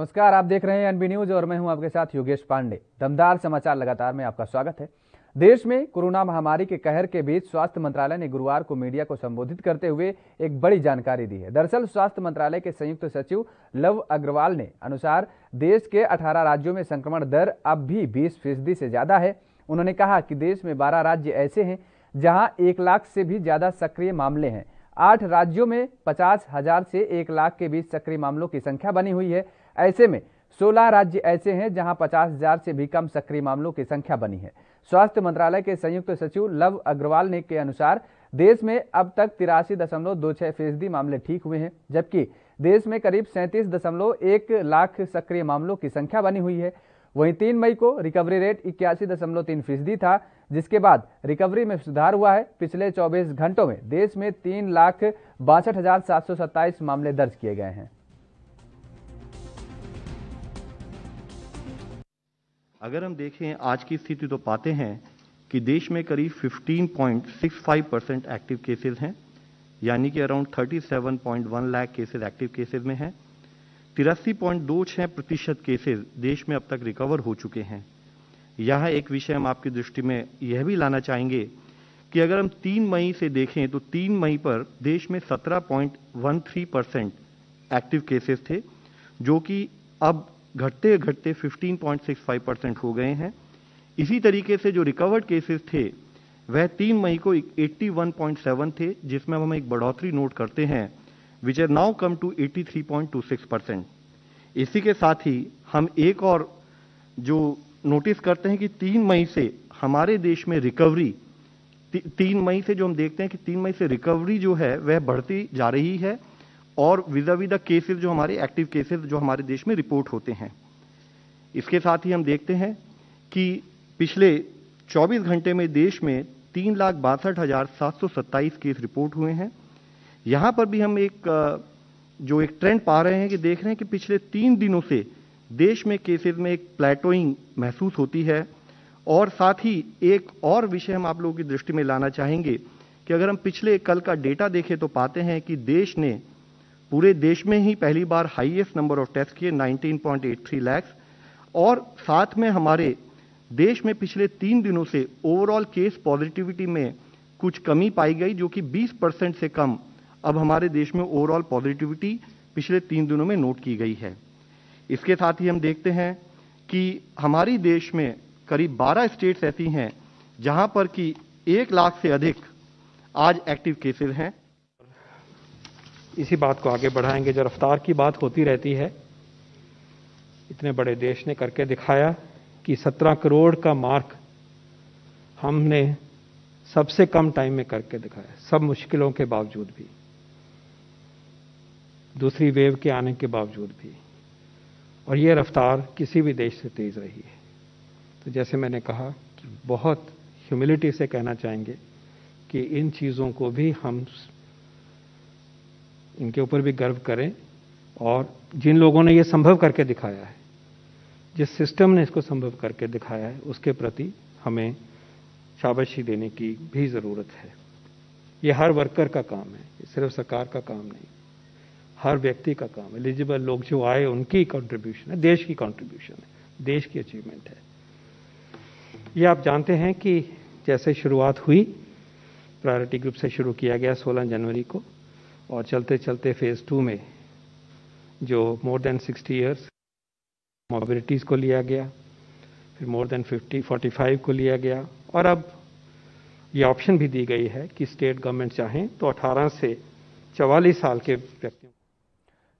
नमस्कार, आप देख रहे हैं एनबी न्यूज और मैं हूं आपके साथ योगेश पांडे। दमदार समाचार लगातार में आपका स्वागत है। देश में कोरोना महामारी के कहर के बीच स्वास्थ्य मंत्रालय ने गुरुवार को मीडिया को संबोधित करते हुए एक बड़ी जानकारी दी है। दरअसल स्वास्थ्य मंत्रालय के संयुक्त सचिव लव अग्रवाल ने अनुसार देश के 18 राज्यों में संक्रमण दर अब भी 20% से ज्यादा है। उन्होंने कहा कि देश में 12 राज्य ऐसे हैं जहां 1 लाख से भी ज्यादा सक्रिय मामले हैं। 8 राज्यों में 50,000 से 1 लाख के बीच सक्रिय मामलों की संख्या बनी हुई है। ऐसे में 16 राज्य ऐसे हैं जहां 50,000 से भी कम सक्रिय मामलों की संख्या बनी है। स्वास्थ्य मंत्रालय के संयुक्त सचिव लव अग्रवाल ने के अनुसार देश में अब तक 83.26% मामले ठीक हुए हैं, जबकि देश में करीब 37.1 लाख सक्रिय मामलों की संख्या बनी हुई है। वहीं 3 मई को रिकवरी रेट 81.3% था, जिसके बाद रिकवरी में सुधार हुआ है। पिछले 24 घंटों में देश में 3,62,727 मामले दर्ज किए गए हैं। अगर हम देखें आज की स्थिति तो पाते हैं कि देश में करीब 15.65% एक्टिव केसेस हैं, यानी कि around 37.1 lakh cases active cases में हैं। 83.26% केसेस देश में अब तक रिकवर हो चुके हैं। यह एक विषय हम आपकी दृष्टि में यह भी लाना चाहेंगे कि अगर हम 3 मई से देखें तो 3 मई पर देश में 17.13% एक्टिव केसेस थे, जो कि अब घटते घटते 15.65% हो गए हैं। इसी तरीके से जो रिकवर्ड केसेस थे वह 3 मई को 81.7 थे, जिसमें हम एक बढ़ोतरी नोट करते हैं, which are now come to 83.26%। इसी के साथ ही हम एक और जो नोटिस करते हैं कि 3 मई से हमारे देश में रिकवरी 3 मई से जो हम देखते हैं कि 3 मई से रिकवरी जो है वह बढ़ती जा रही है और विज़ाविज़ द केसेस जो हमारे एक्टिव केसेस जो हमारे देश में रिपोर्ट होते हैं। इसके साथ ही हम देखते हैं कि पिछले 24 घंटे में देश में 3,62,727 केस रिपोर्ट हुए हैं। यहां पर भी हम एक ट्रेंड पा रहे हैं कि देख रहे हैं कि पिछले 3 दिनों से देश में केसेस में एक प्लेटोइंग महसूस होती है। और साथ ही एक और विषय हम आप लोगों की दृष्टि में लाना चाहेंगे कि अगर हम पिछले कल का डेटा देखें तो पाते हैं कि देश ने पूरे देश में ही पहली बार हाईएस्ट नंबर ऑफ टेस्ट किए 19.83 लाख, और साथ में हमारे देश में पिछले 3 दिनों से ओवरऑल केस पॉजिटिविटी में कुछ कमी पाई गई, जो कि 20% से कम अब हमारे देश में ओवरऑल पॉजिटिविटी पिछले 3 दिनों में नोट की गई है। इसके साथ ही हम देखते हैं कि हमारी देश में करीब 12 स्टेट्स ऐसी हैं जहां पर कि 1 लाख से अधिक आज एक्टिव केसेस हैं। इसी बात को आगे बढ़ाएंगे। जो रफ्तार की बात होती रहती है, इतने बड़े देश ने करके दिखाया कि 17 करोड़ का मार्क हमने सबसे कम टाइम में करके दिखाया, सब मुश्किलों के बावजूद भी, दूसरी वेव के आने के बावजूद भी, और ये रफ्तार किसी भी देश से तेज रही है। तो जैसे मैंने कहा कि बहुत ह्यूमिलिटी से कहना चाहेंगे कि इन चीज़ों को भी हम इनके ऊपर भी गर्व करें, और जिन लोगों ने ये संभव करके दिखाया है, जिस सिस्टम ने इसको संभव करके दिखाया है, उसके प्रति हमें शाबाशी देने की भी ज़रूरत है। ये हर वर्कर का काम है, ये सिर्फ सरकार का काम नहीं, हर व्यक्ति का काम है। एलिजिबल लोग जो आए उनकी कंट्रीब्यूशन है, देश की कंट्रीब्यूशन है, देश की अचीवमेंट है। ये आप जानते हैं कि जैसे शुरुआत हुई, प्रायोरिटी ग्रुप से शुरू किया गया 16 जनवरी को, और चलते चलते फेज़ 2 में जो मोर देन 60 ईयर्स मोबिलिटीज़ को लिया गया, फिर मोर देन 45 को लिया गया, और अब ये ऑप्शन भी दी गई है कि स्टेट गवर्नमेंट चाहें तो 18 से 44 साल के व्यक्तियों।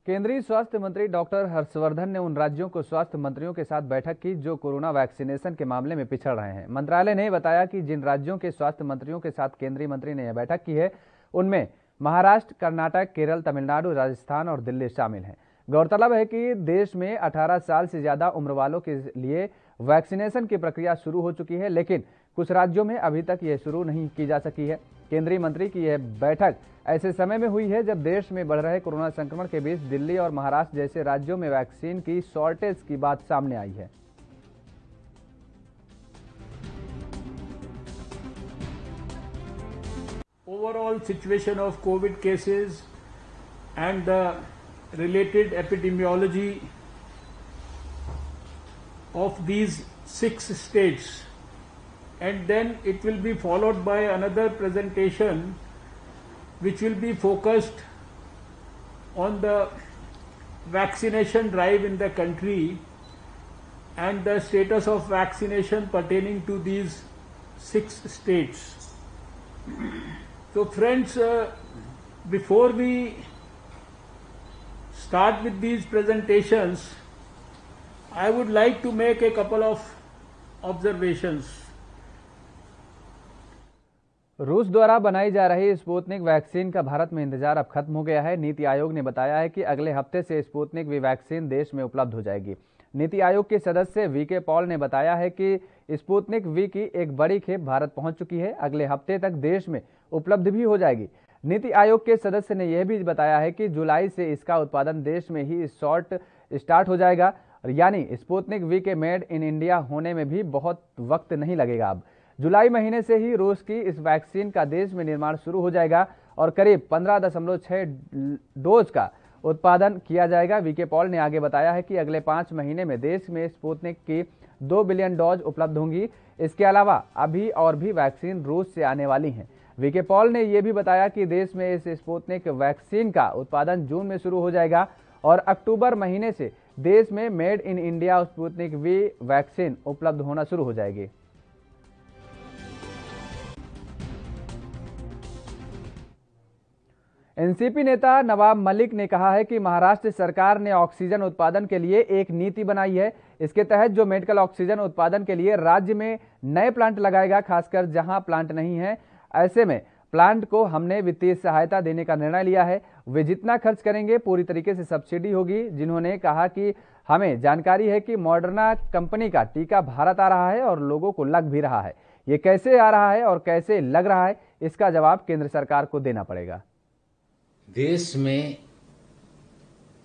केंद्रीय स्वास्थ्य मंत्री डॉक्टर हर्षवर्धन ने उन राज्यों को स्वास्थ्य मंत्रियों के साथ बैठक की जो कोरोना वैक्सीनेशन के मामले में पिछड़ रहे हैं। मंत्रालय ने बताया कि जिन राज्यों के स्वास्थ्य मंत्रियों के साथ केंद्रीय मंत्री ने यह बैठक की है, उनमें महाराष्ट्र, कर्नाटक, केरल, तमिलनाडु, राजस्थान और दिल्ली शामिल हैं। गौरतलब है कि देश में 18 साल से ज्यादा उम्र वालों के लिए वैक्सीनेशन की प्रक्रिया शुरू हो चुकी है, लेकिन कुछ राज्यों में अभी तक यह शुरू नहीं की जा सकी है। केंद्रीय मंत्री की यह बैठक ऐसे समय में हुई है जब देश में बढ़ रहे कोरोना संक्रमण के बीच दिल्ली और महाराष्ट्र जैसे राज्यों में वैक्सीन की शॉर्टेज की बात सामने आई है। Overall situation of COVID cases and the related epidemiology of these 6 states, and then it will be followed by another presentation which will be focused on the vaccination drive in the country and the status of vaccination pertaining to these 6 states. So friends, before we start with these presentations, I would like to make a couple of observations. रूस द्वारा बनाई जा रही Sputnik vaccine का भारत में इंतजार अब खत्म हो गया है। नीति आयोग ने बताया है कि अगले हफ्ते से स्पुतनिक वी वैक्सीन देश में उपलब्ध हो जाएगी। नीति आयोग के सदस्य वीके पॉल ने बताया है कि स्पुतनिक वी की एक बड़ी खेप भारत पहुंच चुकी है, अगले हफ्ते तक देश में उपलब्ध भी हो जाएगी। नीति आयोग के सदस्य ने यह भी बताया है कि जुलाई से इसका उत्पादन देश में ही स्टार्ट हो जाएगा, यानी स्पुतनिक वी के मेड इन इंडिया होने में भी बहुत वक्त नहीं लगेगा। अब जुलाई महीने से ही रूस की इस वैक्सीन का देश में निर्माण शुरू हो जाएगा और करीब 15.6 डोज का उत्पादन किया जाएगा। वीके पॉल ने आगे बताया है कि अगले 5 महीने में देश में स्पुतनिक की 2 बिलियन डोज उपलब्ध होंगी। इसके अलावा अभी और भी वैक्सीन रूस से आने वाली हैं। वीके पॉल ने यह भी बताया कि देश में इस स्पुतनिक वैक्सीन का उत्पादन जून में शुरू हो जाएगा और अक्टूबर महीने से देश में made in India Sputnik V vaccine उपलब्ध होना शुरू हो जाएगी। एनसीपी नेता नवाब मलिक ने कहा है कि महाराष्ट्र सरकार ने ऑक्सीजन उत्पादन के लिए एक नीति बनाई है। इसके तहत जो मेडिकल ऑक्सीजन उत्पादन के लिए राज्य में नए प्लांट लगाएगा, खासकर जहां प्लांट नहीं है, ऐसे में प्लांट को हमने वित्तीय सहायता देने का निर्णय लिया है। वे जितना खर्च करेंगे पूरी तरीके से सब्सिडी होगी। जिन्होंने कहा कि हमें जानकारी है कि मॉडर्ना कंपनी का टीका भारत आ रहा है और लोगों को लग भी रहा है। ये कैसे आ रहा है और कैसे लग रहा है, इसका जवाब केंद्र सरकार को देना पड़ेगा। देश में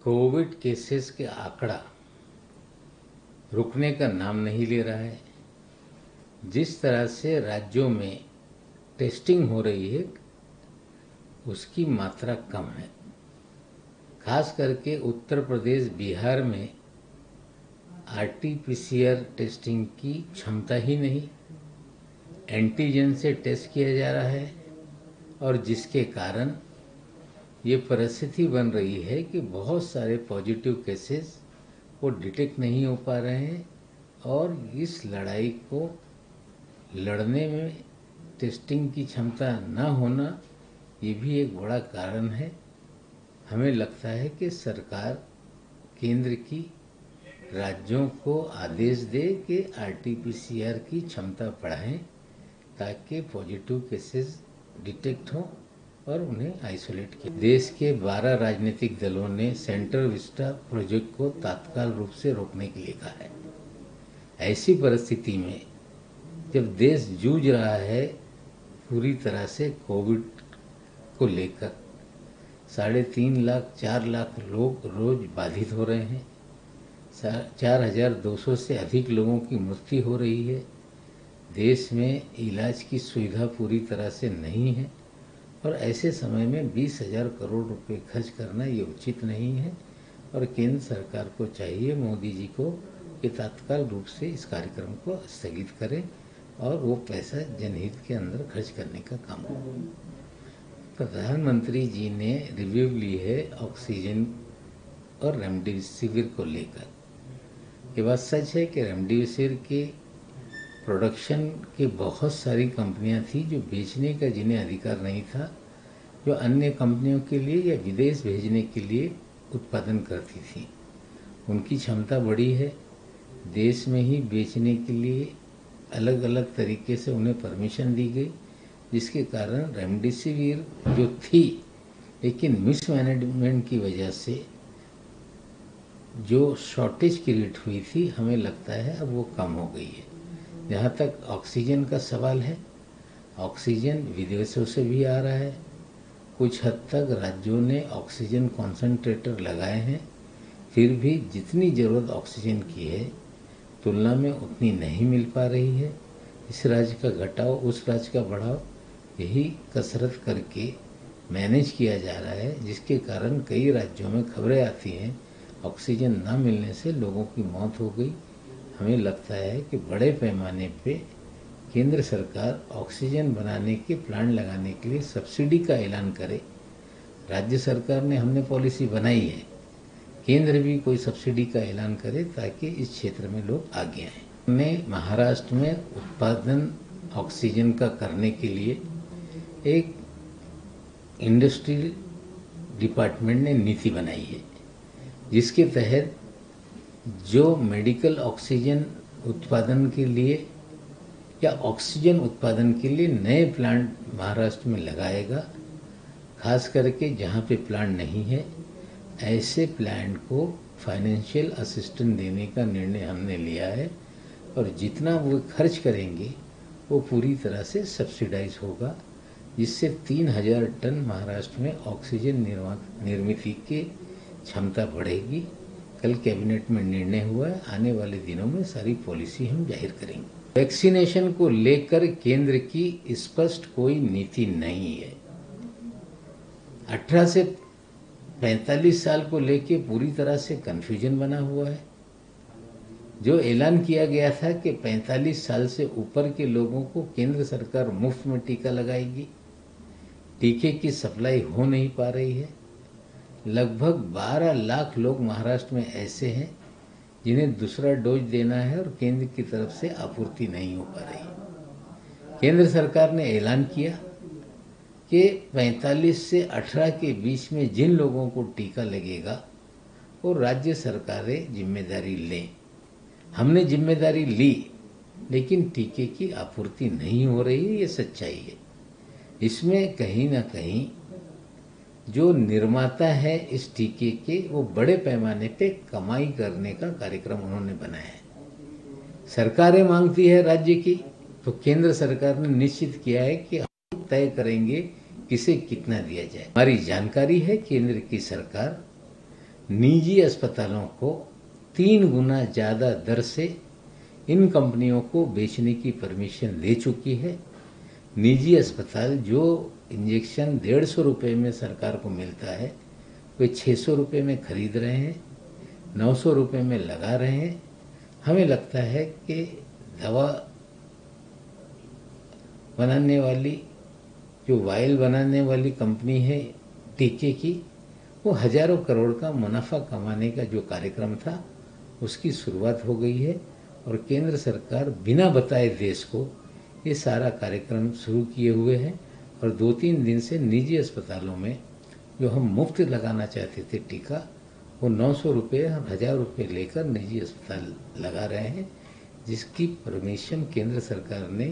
कोविड केसेस के आंकड़ा रुकने का नाम नहीं ले रहा है। जिस तरह से राज्यों में टेस्टिंग हो रही है उसकी मात्रा कम है। खास करके उत्तर प्रदेश, बिहार में आरटीपीसीआर टेस्टिंग की क्षमता ही नहीं, एंटीजन से टेस्ट किया जा रहा है और जिसके कारण ये परिस्थिति बन रही है कि बहुत सारे पॉजिटिव केसेस वो डिटेक्ट नहीं हो पा रहे हैं और इस लड़ाई को लड़ने में टेस्टिंग की क्षमता न होना ये भी एक बड़ा कारण है। हमें लगता है कि सरकार केंद्र की राज्यों को आदेश दे कि आरटीपीसीआर की क्षमता बढ़ाएं ताकि पॉजिटिव केसेस डिटेक्ट हों और उन्हें आइसोलेट किया। देश के 12 राजनीतिक दलों ने सेंट्रल विस्टा प्रोजेक्ट को तत्काल रूप से रोकने के लिए कहा है। ऐसी परिस्थिति में जब देश जूझ रहा है पूरी तरह से कोविड को लेकर, 3.5 लाख 4 लाख लोग रोज बाधित हो रहे हैं, 4,200 से अधिक लोगों की मृत्यु हो रही है। देश में इलाज की सुविधा पूरी तरह से नहीं है और ऐसे समय में 20,000 करोड़ रुपए खर्च करना ये उचित नहीं है और केंद्र सरकार को चाहिए, मोदी जी को, कि तत्काल रूप से इस कार्यक्रम को स्थगित करें और वो पैसा जनहित के अंदर खर्च करने का काम हो। प्रधानमंत्री जी ने रिव्यू ली है ऑक्सीजन और रेमडेसिविर को लेकर। ये बात सच है कि रेमडेसिविर के प्रोडक्शन के बहुत सारी कंपनियां थी जो बेचने का जिन्हें अधिकार नहीं था, जो अन्य कंपनियों के लिए या विदेश भेजने के लिए उत्पादन करती थी। उनकी क्षमता बढ़ी है, देश में ही बेचने के लिए अलग अलग तरीके से उन्हें परमिशन दी गई, जिसके कारण रेमडेसिविर जो थी लेकिन मिसमैनेजमेंट की वजह से जो शॉर्टेज क्रिएट हुई थी, हमें लगता है अब वो कम हो गई है। जहाँ तक ऑक्सीजन का सवाल है, ऑक्सीजन विदेशों से भी आ रहा है। कुछ हद तक राज्यों ने ऑक्सीजन कॉन्सेंट्रेटर लगाए हैं, फिर भी जितनी ज़रूरत ऑक्सीजन की है तुलना में उतनी नहीं मिल पा रही है। इस राज्य का घटाओ उस राज्य का बढ़ाओ, यही कसरत करके मैनेज किया जा रहा है, जिसके कारण कई राज्यों में खबरें आती हैं ऑक्सीजन न मिलने से लोगों की मौत हो गई। हमें लगता है कि बड़े पैमाने पे केंद्र सरकार ऑक्सीजन बनाने के प्लांट लगाने के लिए सब्सिडी का ऐलान करे। राज्य सरकार ने हमने पॉलिसी बनाई है, केंद्र भी कोई सब्सिडी का ऐलान करे ताकि इस क्षेत्र में लोग आगे आएं। हमने महाराष्ट्र में उत्पादन ऑक्सीजन का करने के लिए एक इंडस्ट्रियल डिपार्टमेंट ने नीति बनाई है, जिसके तहत जो मेडिकल ऑक्सीजन उत्पादन के लिए या ऑक्सीजन उत्पादन के लिए नए प्लांट महाराष्ट्र में लगाएगा, खास करके जहाँ पे प्लांट नहीं है ऐसे प्लांट को फाइनेंशियल असिस्टेंस देने का निर्णय हमने लिया है और जितना वो खर्च करेंगे वो पूरी तरह से सब्सिडाइज होगा, जिससे 3000 टन महाराष्ट्र में ऑक्सीजन निर्मित की क्षमता बढ़ेगी। कल कैबिनेट में निर्णय हुआ है, आने वाले दिनों में सारी पॉलिसी हम जाहिर करेंगे। वैक्सीनेशन को लेकर केंद्र की स्पष्ट कोई नीति नहीं है। 18 से 45 साल को लेके पूरी तरह से कंफ्यूजन बना हुआ है। जो ऐलान किया गया था कि 45 साल से ऊपर के लोगों को केंद्र सरकार मुफ्त में टीका लगाएगी, टीके की सप्लाई हो नहीं पा रही है। लगभग 12 लाख लोग महाराष्ट्र में ऐसे हैं जिन्हें दूसरा डोज देना है और केंद्र की तरफ से आपूर्ति नहीं हो पा रही। केंद्र सरकार ने ऐलान किया कि 45 से 18 के बीच में जिन लोगों को टीका लगेगा वो राज्य सरकारें जिम्मेदारी लें। हमने जिम्मेदारी ली, लेकिन टीके की आपूर्ति नहीं हो रही है, ये सच्चाई है। इसमें कहीं ना कहीं जो निर्माता है इस टीके के, वो बड़े पैमाने पे कमाई करने का कार्यक्रम उन्होंने बनाया है। सरकारें मांगती है राज्य की, तो केंद्र सरकार ने निश्चित किया है कि हम तय करेंगे किसे कितना दिया जाए। हमारी जानकारी है केंद्र की सरकार निजी अस्पतालों को 3 गुना ज्यादा दर से इन कंपनियों को बेचने की परमिशन दे चुकी है। निजी अस्पताल जो इंजेक्शन 150 रुपये में सरकार को मिलता है, वे 600 रुपये में खरीद रहे हैं, 900 रुपये में लगा रहे हैं। हमें लगता है कि दवा बनाने वाली जो वायल बनाने वाली कंपनी है टीके की, वो हजारों करोड़ का मुनाफा कमाने का जो कार्यक्रम था उसकी शुरुआत हो गई है और केंद्र सरकार बिना बताए देश को ये सारा कार्यक्रम शुरू किए हुए हैं। और 2-3 दिन से निजी अस्पतालों में जो हम मुफ्त लगाना चाहते थे टीका, वो 900 रुपये और 1000 रुपये लेकर निजी अस्पताल लगा रहे हैं, जिसकी परमिशन केंद्र सरकार ने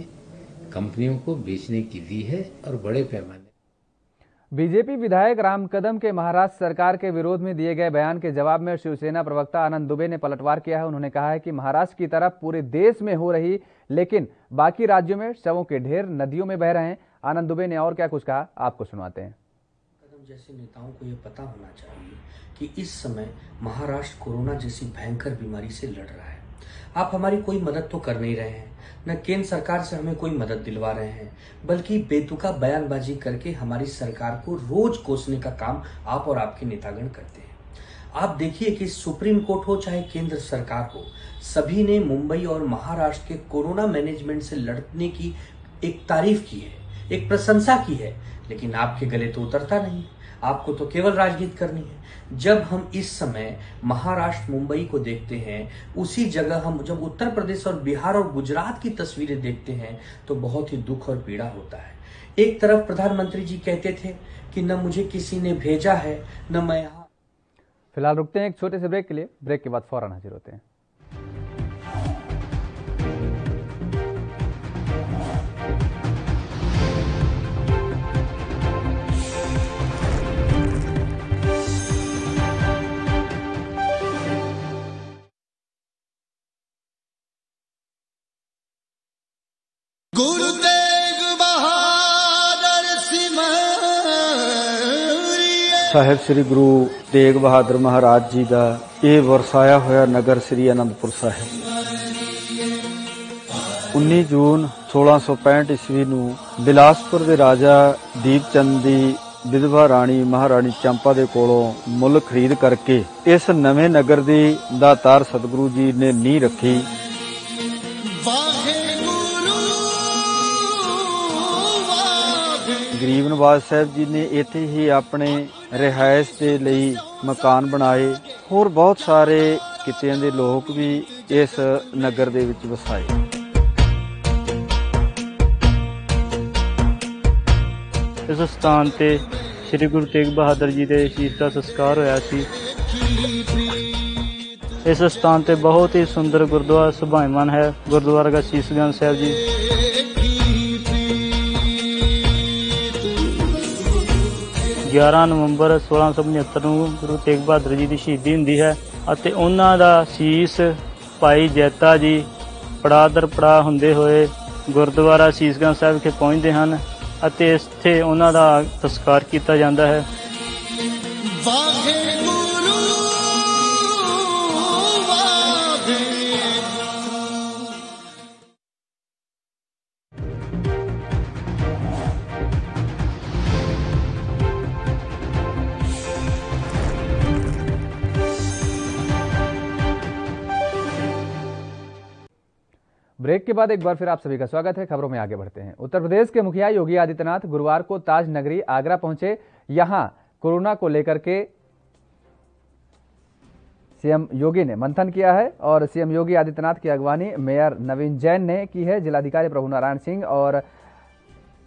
कंपनियों को बेचने की दी है और बड़े पैमाने। बीजेपी विधायक राम कदम के महाराष्ट्र सरकार के विरोध में दिए गए बयान के जवाब में शिवसेना प्रवक्ता आनंद दुबे ने पलटवार किया है। उन्होंने कहा है कि महाराष्ट्र की तरफ पूरे देश में हो रही, लेकिन बाकी राज्यों में शवों के ढेर नदियों में बह रहे हैं। आनंद दुबे ने और क्या कुछ कहा, आपको सुनाते हैं। कदम जैसे नेताओं को यह पता होना चाहिए कि इस समय महाराष्ट्र कोरोना जैसी भयंकर बीमारी से लड़ रहा है। आप हमारी कोई मदद तो कर नहीं रहे हैं, न केंद्र सरकार से हमें कोई मदद दिलवा रहे हैं, बल्कि बेतुका बयानबाजी करके हमारी सरकार को रोज कोसने का काम आप और आपके नेतागण करते हैं। आप देखिए कि सुप्रीम कोर्ट हो चाहे केंद्र सरकार हो, सभी ने मुंबई और महाराष्ट्र के कोरोना मैनेजमेंट से लड़ने की एक तारीफ की है, एक प्रशंसा की है, लेकिन आपके गले तो उतरता नहीं। आपको तो केवल राजनीति करनी है। जब हम इस समय महाराष्ट्र मुंबई को देखते हैं, उसी जगह हम जब उत्तर प्रदेश और बिहार और गुजरात की तस्वीरें देखते हैं तो बहुत ही दुख और पीड़ा होता है। एक तरफ प्रधानमंत्री जी कहते थे कि न मुझे किसी ने भेजा है न मैं यहाँ। फिलहाल रुकते हैं एक छोटे से ब्रेक के लिए। ब्रेक के बाद फौरन हाजिर होते हैं। ਸਾਹਿਬ ਸ੍ਰੀ ਗੁਰੂ ਤੇਗ ਬਹਾਦਰ ਮਹਾਰਾਜ ਜੀ ਦਾ ਇਹ ਵਰਸਾਇਆ ਹੋਇਆ ਨਗਰ ਸ੍ਰੀ ਅਨੰਦਪੁਰ ਸਾਹਿਬ 19 ਜੂਨ 1665 ਈਸਵੀ ਨੂੰ ਬਿਲਾਸਪੁਰ ਦੇ ਰਾਜਾ ਦੀਪ ਚੰਦ ਦੀ ਵਿਧਵਾ ਰਾਣੀ ਮਹਾਰਾਣੀ ਚੰਪਾ ਦੇ ਕੋਲੋਂ ਮੁੱਲ ਖਰੀਦ ਕਰਕੇ ਇਸ ਨਵੇਂ ਨਗਰ ਦੀ ਦਾਤਾਰ ਸਤਿਗੁਰੂ ਜੀ ਨੇ ਨੀਂਹ ਰੱਖੀ ਗਰੀਬ ਨਵਾਜ਼ ਸਾਹਿਬ ਜੀ ਨੇ ਇੱਥੇ ਹੀ ਆਪਣੇ ਰਿਹਾਇਸ਼ ਦੇ ਲਈ ਮਕਾਨ ਬਣਾਏ। ਹੋਰ ਬਹੁਤ ਸਾਰੇ ਕਿੱਤਿਆਂ ਦੇ ਲੋਕ ਵੀ ਇਸ ਨਗਰ ਦੇ ਵਿੱਚ ਵਸਾਏ। ਇਸ ਸਥਾਨ ਤੇ ਸ੍ਰੀ ਗੁਰੂ ਤੇਗ ਬਹਾਦਰ ਜੀ ਦੇ ਸ਼ਹੀਦ ਦਾ ਸੰਸਕਾਰ ਹੋਇਆ ਸੀ। ਇਸ ਸਥਾਨ ਤੇ ਬਹੁਤ ਹੀ ਸੁੰਦਰ ਗੁਰਦੁਆਰਾ ਸੁਭਾਇਮਾਨ ਹੈ। ਗੁਰਦੁਆਰਾ ਸੀਸਗੰਜ ਸਾਹਿਬ ਜੀ 11 ਨਵੰਬਰ 1675 ਨੂੰ ਗੁਰੂ ਤੇਗ ਬਹਾਦਰ ਜੀ ਦੀ ਸ਼ਹੀਦੀ ਹੁੰਦੀ ਹੈ ਅਤੇ ਉਹਨਾਂ ਦਾ ਸੀਸ ਭਾਈ ਜੈਤਾ ਜੀ ਪੜਾਅ ਦਰ ਪੜਾਅ ਹੁੰਦੇ ਹੋਏ ਗੁਰਦੁਆਰਾ ਸੀਸਗੰਜ ਸਾਹਿਬ ਵਿਖੇ ਪਹੁੰਚਦੇ ਹਨ ਅਤੇ ਇੱਥੇ ਉਹਨਾਂ ਦਾ ਸੰਸਕਾਰ ਕੀਤਾ ਜਾਂਦਾ ਹੈ। ब्रेक के बाद एक बार फिर आप सभी का स्वागत है। खबरों में आगे बढ़ते हैं। उत्तर प्रदेश के मुखिया योगी आदित्यनाथ गुरुवार को ताज नगरी आगरा पहुंचे। यहां कोरोना को लेकर के सीएम योगी ने मंथन किया है और सीएम योगी आदित्यनाथ की अगवानी मेयर नवीन जैन ने की है। जिलाधिकारी प्रभु नारायण सिंह और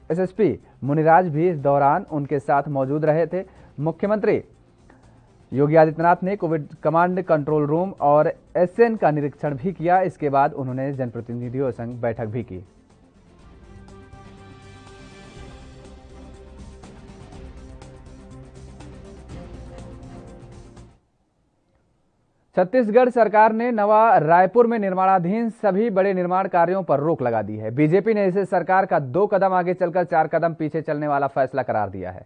एसएसपी मुनिराज भी इस दौरान उनके साथ मौजूद रहे थे। मुख्यमंत्री योगी आदित्यनाथ ने कोविड कमांड कंट्रोल रूम और एसएन का निरीक्षण भी किया। इसके बाद उन्होंने जनप्रतिनिधियों संग बैठक भी की। छत्तीसगढ़ सरकार ने नवा रायपुर में निर्माणाधीन सभी बड़े निर्माण कार्यों पर रोक लगा दी है। बीजेपी ने इसे सरकार का 2 कदम आगे चलकर 4 कदम पीछे चलने वाला फैसला करार दिया है।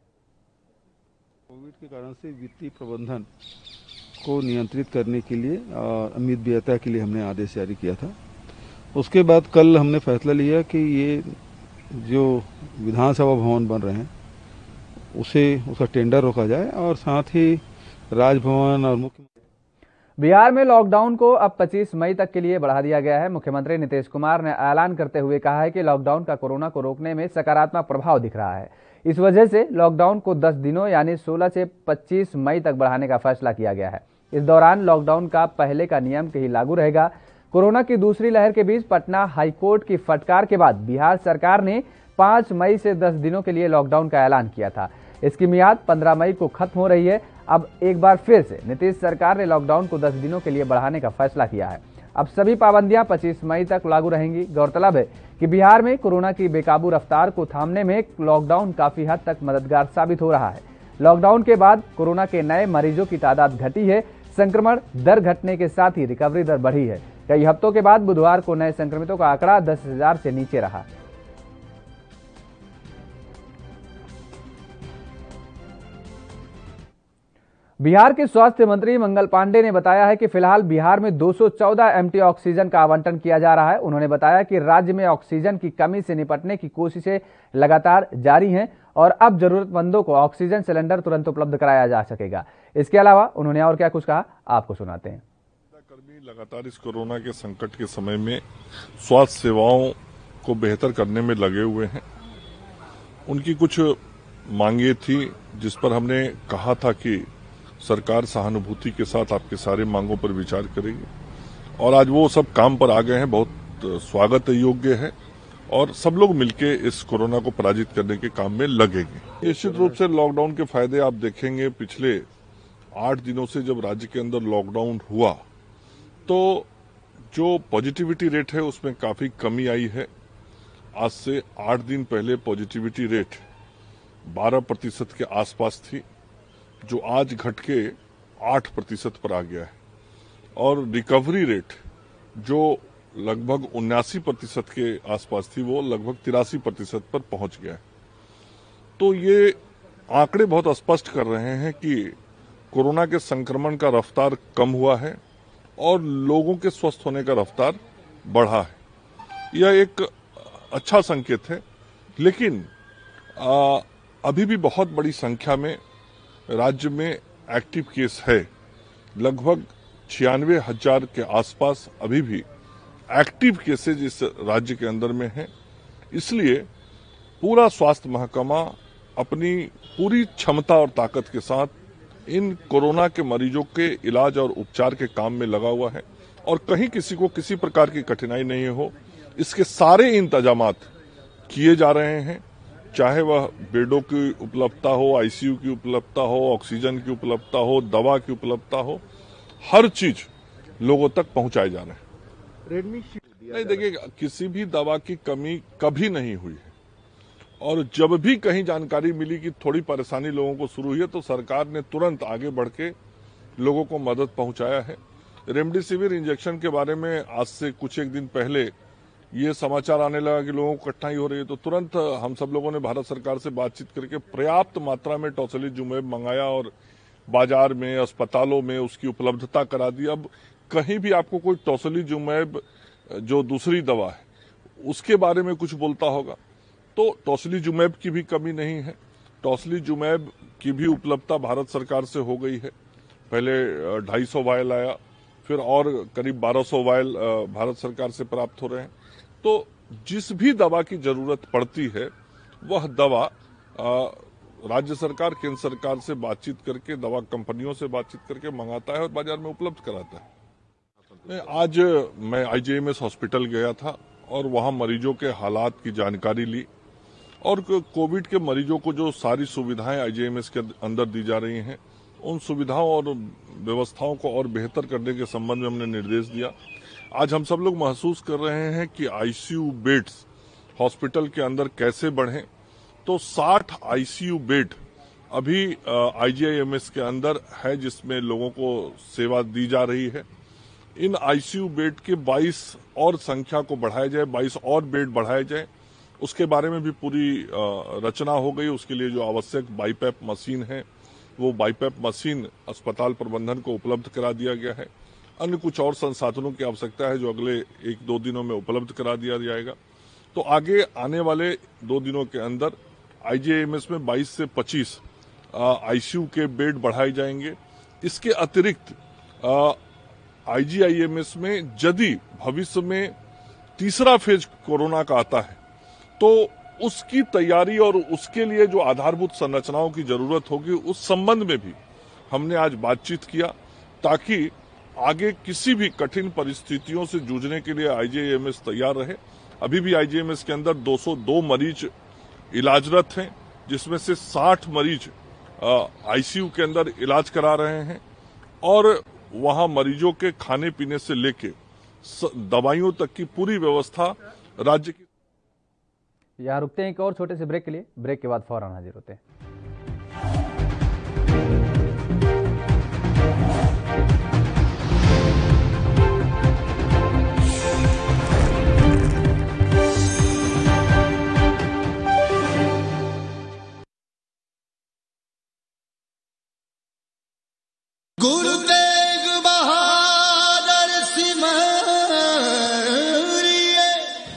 कोविड के कारण से वित्तीय प्रबंधन को नियंत्रित करने के लिए अमित व्ययता के लिए हमने आदेश जारी किया था। उसके बाद कल हमने फैसला लिया कि ये जो विधानसभा भवन बन रहे हैं उसका टेंडर रोका जाए और साथ ही राजभवन और मुख्य बिहार में लॉकडाउन को अब 25 मई तक के लिए बढ़ा दिया गया है। मुख्यमंत्री नीतीश कुमार ने ऐलान करते हुए कहा है कि लॉकडाउन का कोरोना को रोकने में सकारात्मक प्रभाव दिख रहा है। इस वजह से लॉकडाउन को 10 दिनों यानी 16 से 25 मई तक बढ़ाने का फैसला किया गया है। इस दौरान लॉकडाउन का पहले का नियम ही लागू रहेगा। कोरोना की दूसरी लहर के बीच पटना हाईकोर्ट की फटकार के बाद बिहार सरकार ने 5 मई से 10 दिनों के लिए लॉकडाउन का ऐलान किया था। इसकी मियाद 15 मई को खत्म हो रही है। अब एक बार फिर से नीतीश सरकार ने लॉकडाउन को 10 दिनों के लिए बढ़ाने का फैसला किया है। अब सभी पाबंदियां 25 मई तक लागू रहेंगी। गौरतलब है कि बिहार में कोरोना की बेकाबू रफ्तार को थामने में लॉकडाउन काफी हद तक मददगार साबित हो रहा है। लॉकडाउन के बाद कोरोना के नए मरीजों की तादाद घटी है। संक्रमण दर घटने के साथ ही रिकवरी दर बढ़ी है। कई हफ्तों के बाद बुधवार को नए संक्रमितों का आंकड़ा 10,000 से नीचे रहा। बिहार के स्वास्थ्य मंत्री मंगल पांडे ने बताया है कि फिलहाल बिहार में 214 एमटी ऑक्सीजन का आवंटन किया जा रहा है। उन्होंने बताया कि राज्य में ऑक्सीजन की कमी से निपटने की कोशिशें लगातार जारी हैं और अब जरूरतमंदों को ऑक्सीजन सिलेंडर तुरंत उपलब्ध कराया जा सकेगा। इसके अलावा उन्होंने और क्या कुछ कहा, आपको सुनाते हैं। कर्मी लगातार इस कोरोना के संकट के समय में स्वास्थ्य सेवाओं को बेहतर करने में लगे हुए हैं। उनकी कुछ मांगे थी जिस पर हमने कहा था कि सरकार सहानुभूति के साथ आपके सारे मांगों पर विचार करेगी और आज वो सब काम पर आ गए हैं। बहुत स्वागत योग्य है और सब लोग मिलके इस कोरोना को पराजित करने के काम में लगेंगे। निश्चित रूप से लॉकडाउन के फायदे आप देखेंगे। पिछले 8 दिनों से जब राज्य के अंदर लॉकडाउन हुआ तो जो पॉजिटिविटी रेट है उसमें काफी कमी आई है। आज से 8 दिन पहले पॉजिटिविटी रेट 12% के आसपास थी, जो आज घट के 8% पर आ गया है और रिकवरी रेट जो लगभग 79% के आसपास थी वो लगभग 83% पर पहुंच गया है। तो ये आंकड़े बहुत स्पष्ट कर रहे हैं कि कोरोना के संक्रमण का रफ्तार कम हुआ है और लोगों के स्वस्थ होने का रफ्तार बढ़ा है। यह एक अच्छा संकेत है, लेकिन अभी भी बहुत बड़ी संख्या में राज्य में एक्टिव केस है। लगभग 96,000 के आसपास अभी भी एक्टिव केसेज इस राज्य के अंदर में हैं। इसलिए पूरा स्वास्थ्य महकमा अपनी पूरी क्षमता और ताकत के साथ इन कोरोना के मरीजों के इलाज और उपचार के काम में लगा हुआ है और कहीं किसी को किसी प्रकार की कठिनाई नहीं हो, इसके सारे इंतजामात किए जा रहे हैं। चाहे वह बेडों की उपलब्धता हो, आईसीयू की उपलब्धता हो, ऑक्सीजन की उपलब्धता हो, दवा की उपलब्धता हो, हर चीज लोगों तक पहुंचाए जा रहे हैं। नहीं, देखिए, किसी भी दवा की कमी कभी नहीं हुई है और जब भी कहीं जानकारी मिली कि थोड़ी परेशानी लोगों को शुरू हुई है तो सरकार ने तुरंत आगे बढ़ के लोगों को मदद पहुंचाया है। रेमडेसिविर इंजेक्शन के बारे में आज से कुछ एक दिन पहले ये समाचार आने लगा कि लोगों को कठिनाई हो रही है तो तुरंत हम सब लोगों ने भारत सरकार से बातचीत करके पर्याप्त मात्रा में टोसिलीजुमैब मंगाया और बाजार में, अस्पतालों में उसकी उपलब्धता करा दी। अब कहीं भी आपको कोई टोसिलीजुमैब जो दूसरी दवा है उसके बारे में कुछ बोलता होगा तो टोसिलीजुमैब की भी कमी नहीं है। टोसिलीजुमैब की भी उपलब्धता भारत सरकार से हो गई है। पहले 250 वायल आया, फिर और करीब 1200 वायल भारत सरकार से प्राप्त हो रहे हैं। तो जिस भी दवा की जरूरत पड़ती है वह दवा राज्य सरकार, केंद्र सरकार से बातचीत करके, दवा कंपनियों से बातचीत करके मंगाता है और बाजार में उपलब्ध कराता है। आज मैं आईजीआईएमएस हॉस्पिटल गया था और वहां मरीजों के हालात की जानकारी ली और कोविड के मरीजों को जो सारी सुविधाएं आईजीआईएमएस के अंदर दी जा रही हैं उन सुविधाओं और व्यवस्थाओं को और बेहतर करने के संबंध में हमने निर्देश दिया। आज हम सब लोग महसूस कर रहे हैं कि आईसीयू बेड्स हॉस्पिटल के अंदर कैसे बढ़ें। तो 60 आईसीयू बेड अभी आईजीआईएमएस के अंदर है जिसमें लोगों को सेवा दी जा रही है। इन आईसीयू बेड के 22 और संख्या को बढ़ाया जाए, 22 और बेड बढ़ाए जाए, उसके बारे में भी पूरी रचना हो गई। उसके लिए जो आवश्यक बाईपैप मशीन है वो बाईपैप मशीन अस्पताल प्रबंधन को उपलब्ध करा दिया गया है। अन्य कुछ और संसाधनों की आवश्यकता है जो अगले 1-2 दिनों में उपलब्ध करा दिया जाएगा। तो आगे आने वाले 2 दिनों के अंदर आईजीआईएमएस में 22 से 25 आईसीयू के बेड बढ़ाए जाएंगे। इसके अतिरिक्त आईजीआईएमएस में यदि भविष्य में तीसरा फेज कोरोना का आता है तो उसकी तैयारी और उसके लिए जो आधारभूत संरचनाओं की जरूरत होगी उस संबंध में भी हमने आज बातचीत किया ताकि आगे किसी भी कठिन परिस्थितियों से जूझने के लिए आईजीआईएमएस तैयार रहे। अभी भी आईजीआईएमएस के अंदर 202 मरीज इलाजरत हैं जिसमें से 60 मरीज आईसीयू के अंदर इलाज करा रहे हैं और वहां मरीजों के खाने पीने से लेके दवाइयों तक की पूरी व्यवस्था राज्य की। यहाँ रुकते हैं एक और छोटे से ब्रेक के लिए। ब्रेक के बाद फौरन हाजिर होते हैं। गुरु तेग बहादुर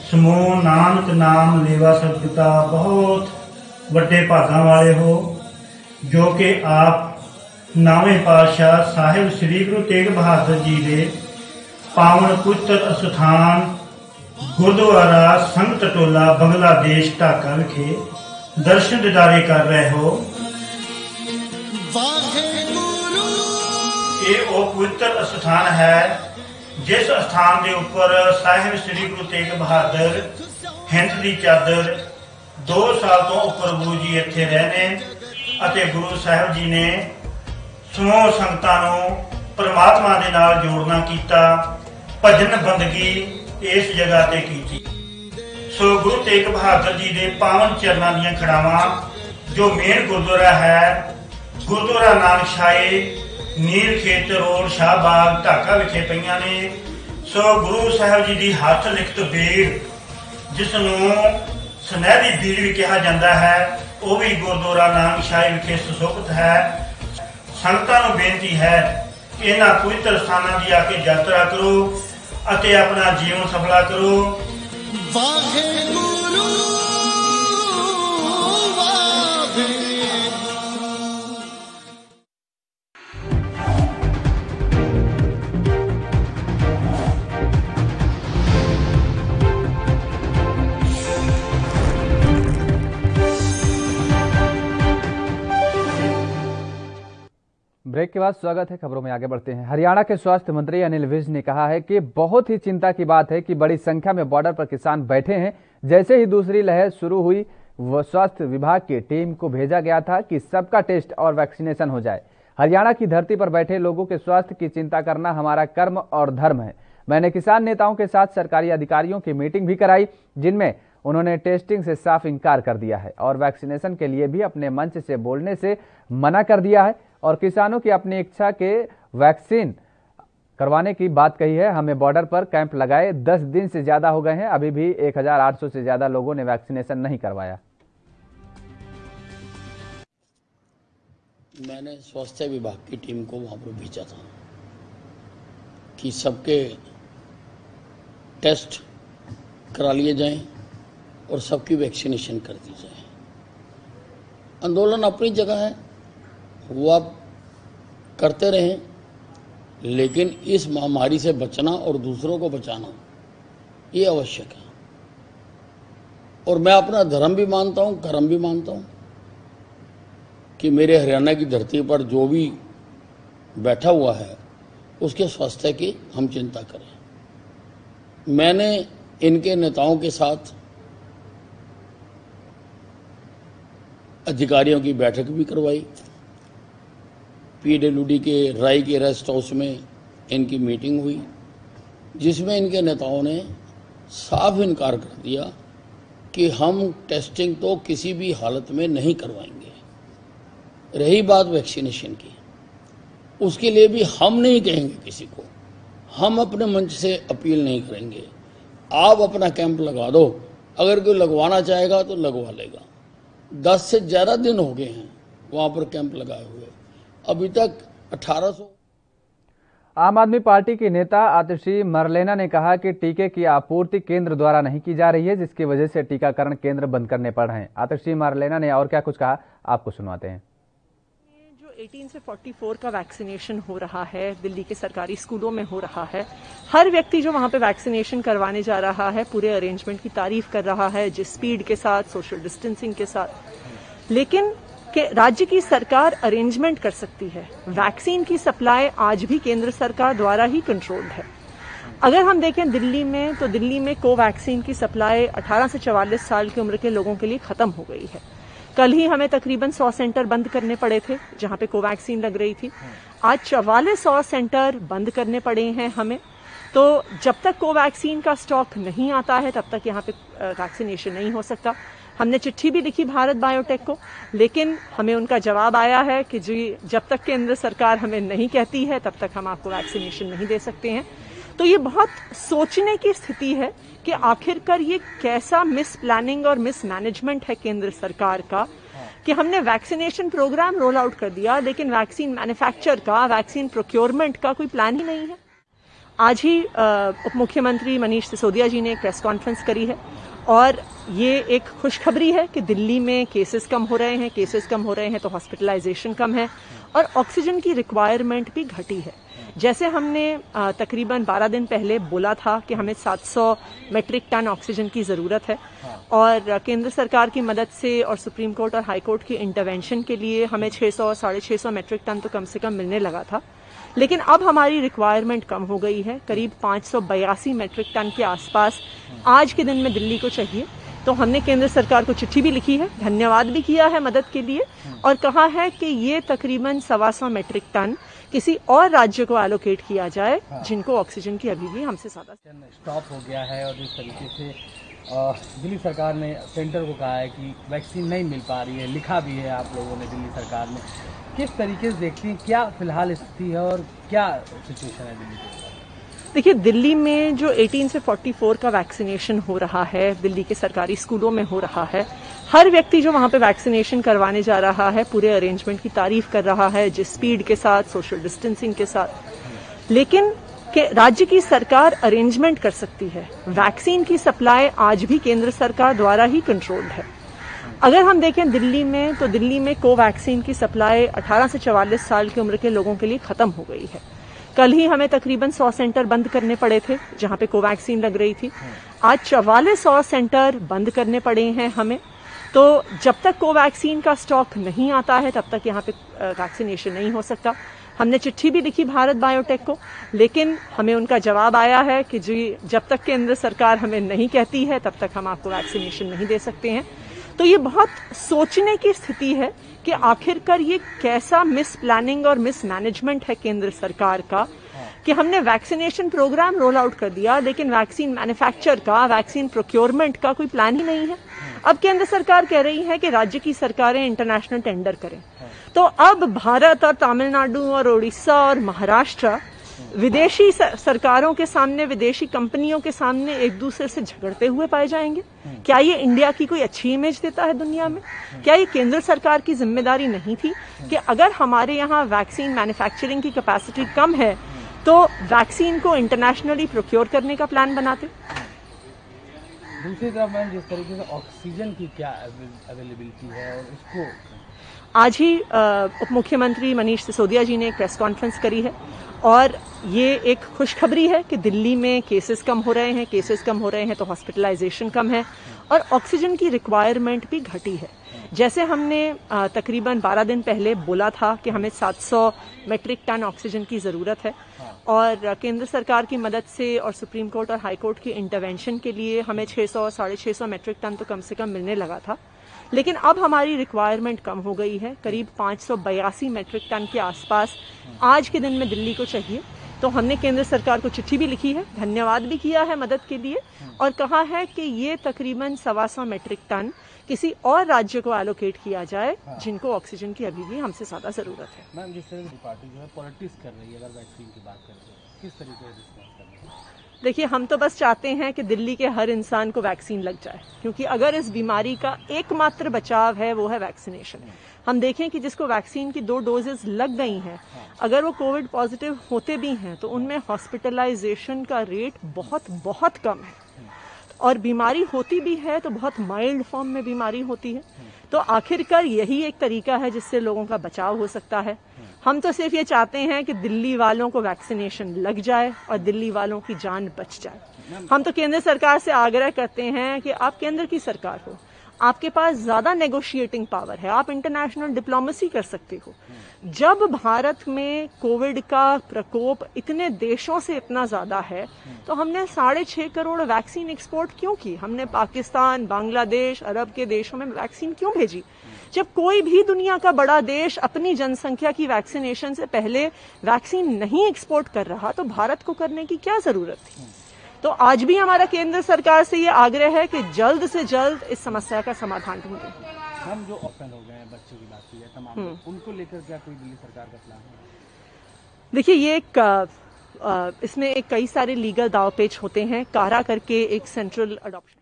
ਸਮੂਹ ਨਾਨਕ ਨਾਮ ਲੇਵਾ ਸਤਿਗੁਤਾ ਬਹੁਤ ਵੱਡੇ ਭਾਗਾਂ ਵਾਲੇ ਹੋ ਜੋ ਕਿ ਆਪ ਨਾਵੇਂ ਪਾਤਸ਼ਾਹ ਸਾਹਿਬ ਸ੍ਰੀ ਗੁਰੂ ਤੇਗ ਬਹਾਦਰ ਜੀ ਦੇ ਪਾਵਨ ਪੁੱਤਰ ਅਸਥਾਨ ਗੁਰਦੁਆਰਾ ਸੰਗਤ ਟੋਲਾ ਬੰਗਲਾਦੇਸ਼ ਢਾਕਾ ਵਿਖੇ ਦਰਸ਼ਨ ਦਿਦਾਰੇ ਕਰ ਰਹੇ ਹੋ। ਇਹ ਉਹ ਪਵਿੱਤਰ ਅਸਥਾਨ ਹੈ जिस स्थान के ऊपर साहिब श्री गुरु तेग बहादुर हिंद की चादर 2 साल तो उपर गुरु जी इत्थे रहने अते गुरु साहिब जी ने समूह संगतां नूं परमात्मा दे नाल जोड़ना कीता, भजन बंदगी इस जगह ते कीती। सो गुरु तेग बहादुर जी दे पावन चरनां दीयां खड़ावां जो मेन गुरुद्वारा है गुरुद्वारा नानकशाही नील खेत रोड शाहबाग ढाका विखे पईयां ने। सो गुरु साहिब जी की हथ लिखत बीड़ जिसनों सुनहरी बीड़ भी कहा जाता है वह भी गुरुद्वारा नानकशाही विखे सुशोभित है। संगतां नूं बेनती है कि इन्हां पवित्र स्थानां दी आके यात्रा करो अते अपना जीवन सफला करो। ब्रेक के बाद स्वागत है। खबरों में आगे बढ़ते हैं। हरियाणा के स्वास्थ्य मंत्री अनिल विज ने कहा है कि बहुत ही चिंता की बात है कि बड़ी संख्या में बॉर्डर पर किसान बैठे हैं। जैसे ही दूसरी लहर शुरू हुई, स्वास्थ्य विभाग की टीम को भेजा गया था कि सबका टेस्ट और वैक्सीनेशन हो जाए। हरियाणा की धरती पर बैठे लोगों के स्वास्थ्य की चिंता करना हमारा कर्म और धर्म है। मैंने किसान नेताओं के साथ सरकारी अधिकारियों की मीटिंग भी कराई, जिनमें उन्होंने टेस्टिंग से साफ इनकार कर दिया है और वैक्सीनेशन के लिए भी अपने मंच से बोलने से मना कर दिया है और किसानों की अपनी इच्छा के वैक्सीन करवाने की बात कही है। हमें बॉर्डर पर कैंप लगाए 10 दिन से ज्यादा हो गए हैं, अभी भी 1800 से ज्यादा लोगों ने वैक्सीनेशन नहीं करवाया। मैंने स्वास्थ्य विभाग की टीम को वहां पर भेजा था कि सबके टेस्ट करा लिए जाएं और सबकी वैक्सीनेशन कर दी जाए। आंदोलन अपनी जगह है, वो आप करते रहें, लेकिन इस महामारी से बचना और दूसरों को बचाना ये आवश्यक है। और मैं अपना धर्म भी मानता हूँ, कर्म भी मानता हूँ कि मेरे हरियाणा की धरती पर जो भी बैठा हुआ है उसके स्वास्थ्य की हम चिंता करें। मैंने इनके नेताओं के साथ अधिकारियों की बैठक भी करवाई। पीडब्ल्यूडी के राय के रेस्ट हाउस में इनकी मीटिंग हुई, जिसमें इनके नेताओं ने साफ इनकार कर दिया कि हम टेस्टिंग तो किसी भी हालत में नहीं करवाएंगे। रही बात वैक्सीनेशन की, उसके लिए भी हम नहीं कहेंगे किसी को, हम अपने मंच से अपील नहीं करेंगे। आप अपना कैंप लगा दो, अगर कोई लगवाना चाहेगा तो लगवा लेगा। 10 से ज्यादा दिन हो गए हैं वहां पर कैंप लगाए हुए, अभी तक 1800। आम आदमी पार्टी के नेता आतिशी मरलेना ने कहा कि टीके की आपूर्ति केंद्र द्वारा नहीं की जा रही है, जिसकी वजह से टीकाकरण केंद्र बंद करने पड़ रहे हैं। आतिशी मरलेना ने और क्या कुछ कहा, आपको सुनवाते हैं। 18 से 44 का वैक्सीनेशन हो रहा है, दिल्ली के सरकारी स्कूलों में हो रहा है। हर व्यक्ति जो वहां पे वैक्सीनेशन करवाने जा रहा है पूरे अरेंजमेंट की तारीफ कर रहा है, जिस स्पीड के साथ, सोशल डिस्टेंसिंग के साथ। लेकिन राज्य की सरकार अरेंजमेंट कर सकती है। वैक्सीन की सप्लाई आज भी केंद्र सरकार द्वारा ही कंट्रोल्ड है। अगर हम देखें दिल्ली में, तो दिल्ली में कोवैक्सीन की सप्लाई 18 से 44 साल की उम्र के लोगों के लिए खत्म हो गई है। कल ही हमें तकरीबन 100 सेंटर बंद करने पड़े थे जहां पे कोवैक्सीन लग रही थी। आज 4400 सेंटर बंद करने पड़े हैं हमें। तो जब तक कोवैक्सीन का स्टॉक नहीं आता है तब तक यहाँ पे वैक्सीनेशन नहीं हो सकता। हमने चिट्ठी भी लिखी भारत बायोटेक को, लेकिन हमें उनका जवाब आया है कि जी जब तक केंद्र सरकार हमें नहीं कहती है तब तक हम आपको वैक्सीनेशन नहीं दे सकते हैं। तो ये बहुत सोचने की स्थिति है कि आखिरकार ये कैसा मिस प्लानिंग और मिस मैनेजमेंट है केंद्र सरकार का कि हमने वैक्सीनेशन प्रोग्राम रोल आउट कर दिया, लेकिन वैक्सीन मैन्युफैक्चर का, वैक्सीन प्रोक्योरमेंट का कोई प्लान ही नहीं है। आज ही उप मुख्यमंत्री मनीष सिसोदिया जी ने एक प्रेस कॉन्फ्रेंस करी है और ये एक खुशखबरी है कि दिल्ली में केसेस कम हो रहे हैं। केसेस कम हो रहे हैं तो हॉस्पिटलाइजेशन कम है और ऑक्सीजन की रिक्वायरमेंट भी घटी है। जैसे हमने तकरीबन 12 दिन पहले बोला था कि हमें 700 मेट्रिक टन ऑक्सीजन की ज़रूरत है और केंद्र सरकार की मदद से और सुप्रीम कोर्ट और हाई कोर्ट की इंटरवेंशन के लिए हमें 600 650 मेट्रिक टन तो कम से कम मिलने लगा था। लेकिन अब हमारी रिक्वायरमेंट कम हो गई है, करीब 582 मेट्रिक टन के आसपास आज के दिन में दिल्ली को चाहिए। तो हमने केंद्र सरकार को चिट्ठी भी लिखी है, धन्यवाद भी किया है मदद के लिए और कहा है कि ये तकरीबन 125 मेट्रिक टन किसी और राज्य को एलोकेट किया जाए जिनको ऑक्सीजन की अभी भी हमसे ज्यादा स्टॉप हो गया है। और जिस तरीके से दिल्ली सरकार ने सेंटर को कहा है कि वैक्सीन नहीं मिल पा रही है, लिखा भी है आप लोगों ने दिल्ली सरकार ने, किस तरीके से देखती हैं, क्या फिलहाल स्थिति है और क्या सिचुएशन है दिल्ली की? देखिए, दिल्ली में जो 18 से 44 का वैक्सीनेशन हो रहा है, दिल्ली के सरकारी स्कूलों में हो रहा है। हर व्यक्ति जो वहां पे वैक्सीनेशन करवाने जा रहा है पूरे अरेंजमेंट की तारीफ कर रहा है, जिस स्पीड के साथ, सोशल डिस्टेंसिंग के साथ। लेकिन राज्य की सरकार अरेंजमेंट कर सकती है। वैक्सीन की सप्लाई आज भी केंद्र सरकार द्वारा ही कंट्रोल्ड है। अगर हम देखें दिल्ली में, तो दिल्ली में कोवैक्सीन की सप्लाई 18 से 44 साल की उम्र के लोगों के लिए खत्म हो गई है। कल ही हमें तकरीबन 100 सेंटर बंद करने पड़े थे जहां पे कोवैक्सीन लग रही थी। आज 4400 सेंटर बंद करने पड़े हैं हमें। तो जब तक कोवैक्सीन का स्टॉक नहीं आता है तब तक यहाँ पे वैक्सीनेशन नहीं हो सकता। हमने चिट्ठी भी लिखी भारत बायोटेक को, लेकिन हमें उनका जवाब आया है कि जी जब तक केंद्र सरकार हमें नहीं कहती है तब तक हम आपको वैक्सीनेशन नहीं दे सकते हैं। तो ये बहुत सोचने की स्थिति है कि आखिरकार ये कैसा मिस प्लानिंग और मिस मैनेजमेंट है केंद्र सरकार का कि हमने वैक्सीनेशन प्रोग्राम रोल आउट कर दिया, लेकिन वैक्सीन मैन्युफैक्चर का, वैक्सीन प्रोक्योरमेंट का कोई प्लान ही नहीं है। अब केंद्र सरकार कह रही है कि राज्य की सरकारें इंटरनेशनल टेंडर करें। तो अब भारत और तमिलनाडु और उड़ीसा और महाराष्ट्र विदेशी सरकारों के सामने, विदेशी कंपनियों के सामने एक दूसरे से झगड़ते हुए पाए जाएंगे। क्या ये इंडिया की कोई अच्छी इमेज देता है दुनिया में? क्या ये केंद्र सरकार की जिम्मेदारी नहीं थी कि अगर हमारे यहाँ वैक्सीन मैन्युफैक्चरिंग की कैपेसिटी कम है तो वैक्सीन को इंटरनेशनली प्रोक्योर करने का प्लान बनाते? दूसरी तरफ मैम, जिस तरीके से ऑक्सीजन की क्या अवेलेबिलिटी है और उसको आज ही उप मुख्यमंत्री मनीष सिसोदिया जी ने एक प्रेस कॉन्फ्रेंस करी है और ये एक खुशखबरी है कि दिल्ली में केसेस कम हो रहे हैं। केसेस कम हो रहे हैं तो हॉस्पिटलाइजेशन कम है और ऑक्सीजन की रिक्वायरमेंट भी घटी है। जैसे हमने तकरीबन 12 दिन पहले बोला था कि हमें 700 मेट्रिक टन ऑक्सीजन की ज़रूरत है और केंद्र सरकार की मदद से और सुप्रीम कोर्ट और हाई कोर्ट की इंटरवेंशन के लिए हमें 600 650 मेट्रिक टन तो कम से कम मिलने लगा था, लेकिन अब हमारी रिक्वायरमेंट कम हो गई है। करीब 582 मेट्रिक टन के आसपास आज के दिन में दिल्ली को चाहिए। तो हमने केंद्र सरकार को चिट्ठी भी लिखी है, धन्यवाद भी किया है मदद के लिए और कहा है कि ये तकरीबन 125 मेट्रिक टन किसी और राज्य को एलोकेट किया जाए जिनको ऑक्सीजन की अभी भी हमसे ज्यादा जरूरत है। मैम, जिस तरह की पार्टी जो है पॉलिटिक्स कर रही है, अगर वैक्सीन की बात करते हैं, किस तरीके से रिस्पॉन्स कर रही है? देखिए, हम तो बस चाहते हैं कि दिल्ली के हर इंसान को वैक्सीन लग जाए, क्योंकि अगर इस बीमारी का एकमात्र बचाव है वो है वैक्सीनेशन। हम देखें कि जिसको वैक्सीन की 2 डोजेस लग गई हैं, अगर वो कोविड पॉजिटिव होते भी हैं तो उनमें हॉस्पिटलाइजेशन का रेट बहुत बहुत कम है और बीमारी होती भी है तो बहुत माइल्ड फॉर्म में बीमारी होती है। तो आखिरकार यही एक तरीका है जिससे लोगों का बचाव हो सकता है। हम तो सिर्फ ये चाहते हैं कि दिल्ली वालों को वैक्सीनेशन लग जाए और दिल्ली वालों की जान बच जाए। हम तो केंद्र सरकार से आग्रह करते हैं कि आप केंद्र की सरकार हो, आपके पास ज्यादा नेगोशिएटिंग पावर है, आप इंटरनेशनल डिप्लोमेसी कर सकते हो। जब भारत में कोविड का प्रकोप इतने देशों से इतना ज्यादा है तो हमने 6.5 करोड़ वैक्सीन एक्सपोर्ट क्यों की? हमने पाकिस्तान, बांग्लादेश, अरब के देशों में वैक्सीन क्यों भेजी? जब कोई भी दुनिया का बड़ा देश अपनी जनसंख्या की वैक्सीनेशन से पहले वैक्सीन नहीं एक्सपोर्ट कर रहा तो भारत को करने की क्या जरूरत थी? तो आज भी हमारा केंद्र सरकार से ये आग्रह है कि जल्द से जल्द इस समस्या का समाधान ढूंढें। हम जो ऑफेंड हो गए हैं, बच्चों की बात की है तमाम, उनको लेकर क्या कोई दिल्ली सरकार का प्लान है? देखिए, ये एक इसमें एक कई सारे लीगल दावपेच होते हैं। कारा करके एक सेंट्रल अडॉप्शन।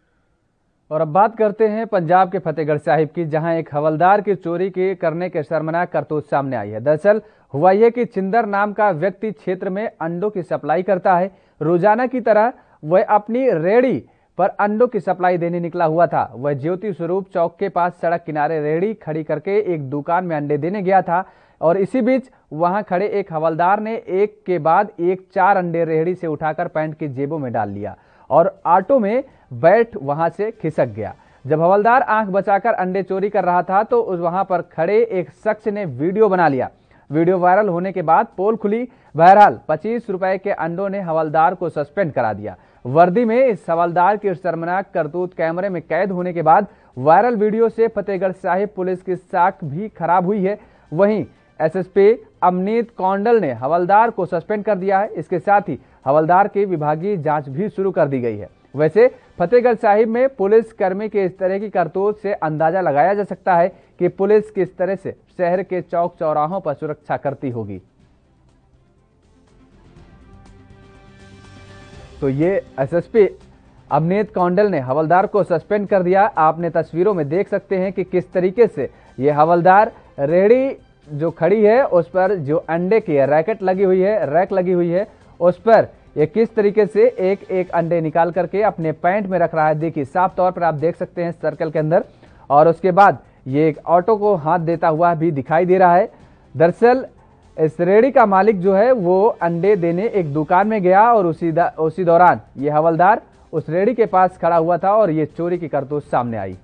और अब बात करते हैं पंजाब के फतेहगढ़ साहिब की, जहां एक हवलदार की चोरी के करने के शर्मनाक करतूत सामने आई है। दरअसल हुआ यह कि चिंदर नाम का व्यक्ति क्षेत्र में अंडों की सप्लाई करता है। रोजाना की तरह वह अपनी रेहड़ी पर अंडों की सप्लाई देने निकला हुआ था। वह ज्योति स्वरूप चौक के पास सड़क किनारे रेहड़ी खड़ी करके एक दुकान में अंडे देने गया था और इसी बीच वहां खड़े एक हवलदार ने एक के बाद एक 4 अंडे रेहड़ी से उठाकर पैंट की जेबों में डाल लिया और ऑटो में बैठ वहां से खिसक गया। जब हवलदार आंख बचाकर अंडे चोरी कर रहा था तो वहां पर खड़े एक शख्स ने वीडियो बना लिया। वीडियो वायरल होने के बाद पोल खुली। बहरहाल 25 रुपए के अंडों ने हवलदार को सस्पेंड करा दिया। वर्दी में इस हवलदार की शर्मनाक करतूत कैमरे में कैद होने के बाद वायरल वीडियो से फतेहगढ़ साहिब पुलिस की साख भी खराब हुई है। वहीं एसएसपी अमनीत कौंडल ने हवलदार को सस्पेंड कर दिया है। इसके साथ ही हवलदार की विभागीय जांच भी शुरू कर दी गई है। वैसे फतेहगढ़ साहिब में पुलिस कर्मी के इस तरह की करतूत से अंदाजा लगाया जा सकता है कि पुलिस किस तरह से शहर के चौक चौराहों पर सुरक्षा करती होगी। तो ये एसएसपी अमनीत कौंडल ने हवलदार को सस्पेंड कर दिया। आपने तस्वीरों में देख सकते हैं कि किस तरीके से ये हवलदार रेहड़ी जो खड़ी है उस पर जो अंडे की रैकेट लगी हुई है, रैक लगी हुई है, उस पर ये किस तरीके से एक एक अंडे निकाल करके अपने पैंट में रख रहा है। देखिए, साफ तौर पर आप देख सकते हैं सर्कल के अंदर। और उसके बाद ये एक ऑटो को हाथ देता हुआ भी दिखाई दे रहा है। दरअसल इस रेहड़ी का मालिक जो है वो अंडे देने एक दुकान में गया और उसी दौरान ये हवलदार उस रेहड़ी के पास खड़ा हुआ था और ये चोरी की करतूत सामने आई।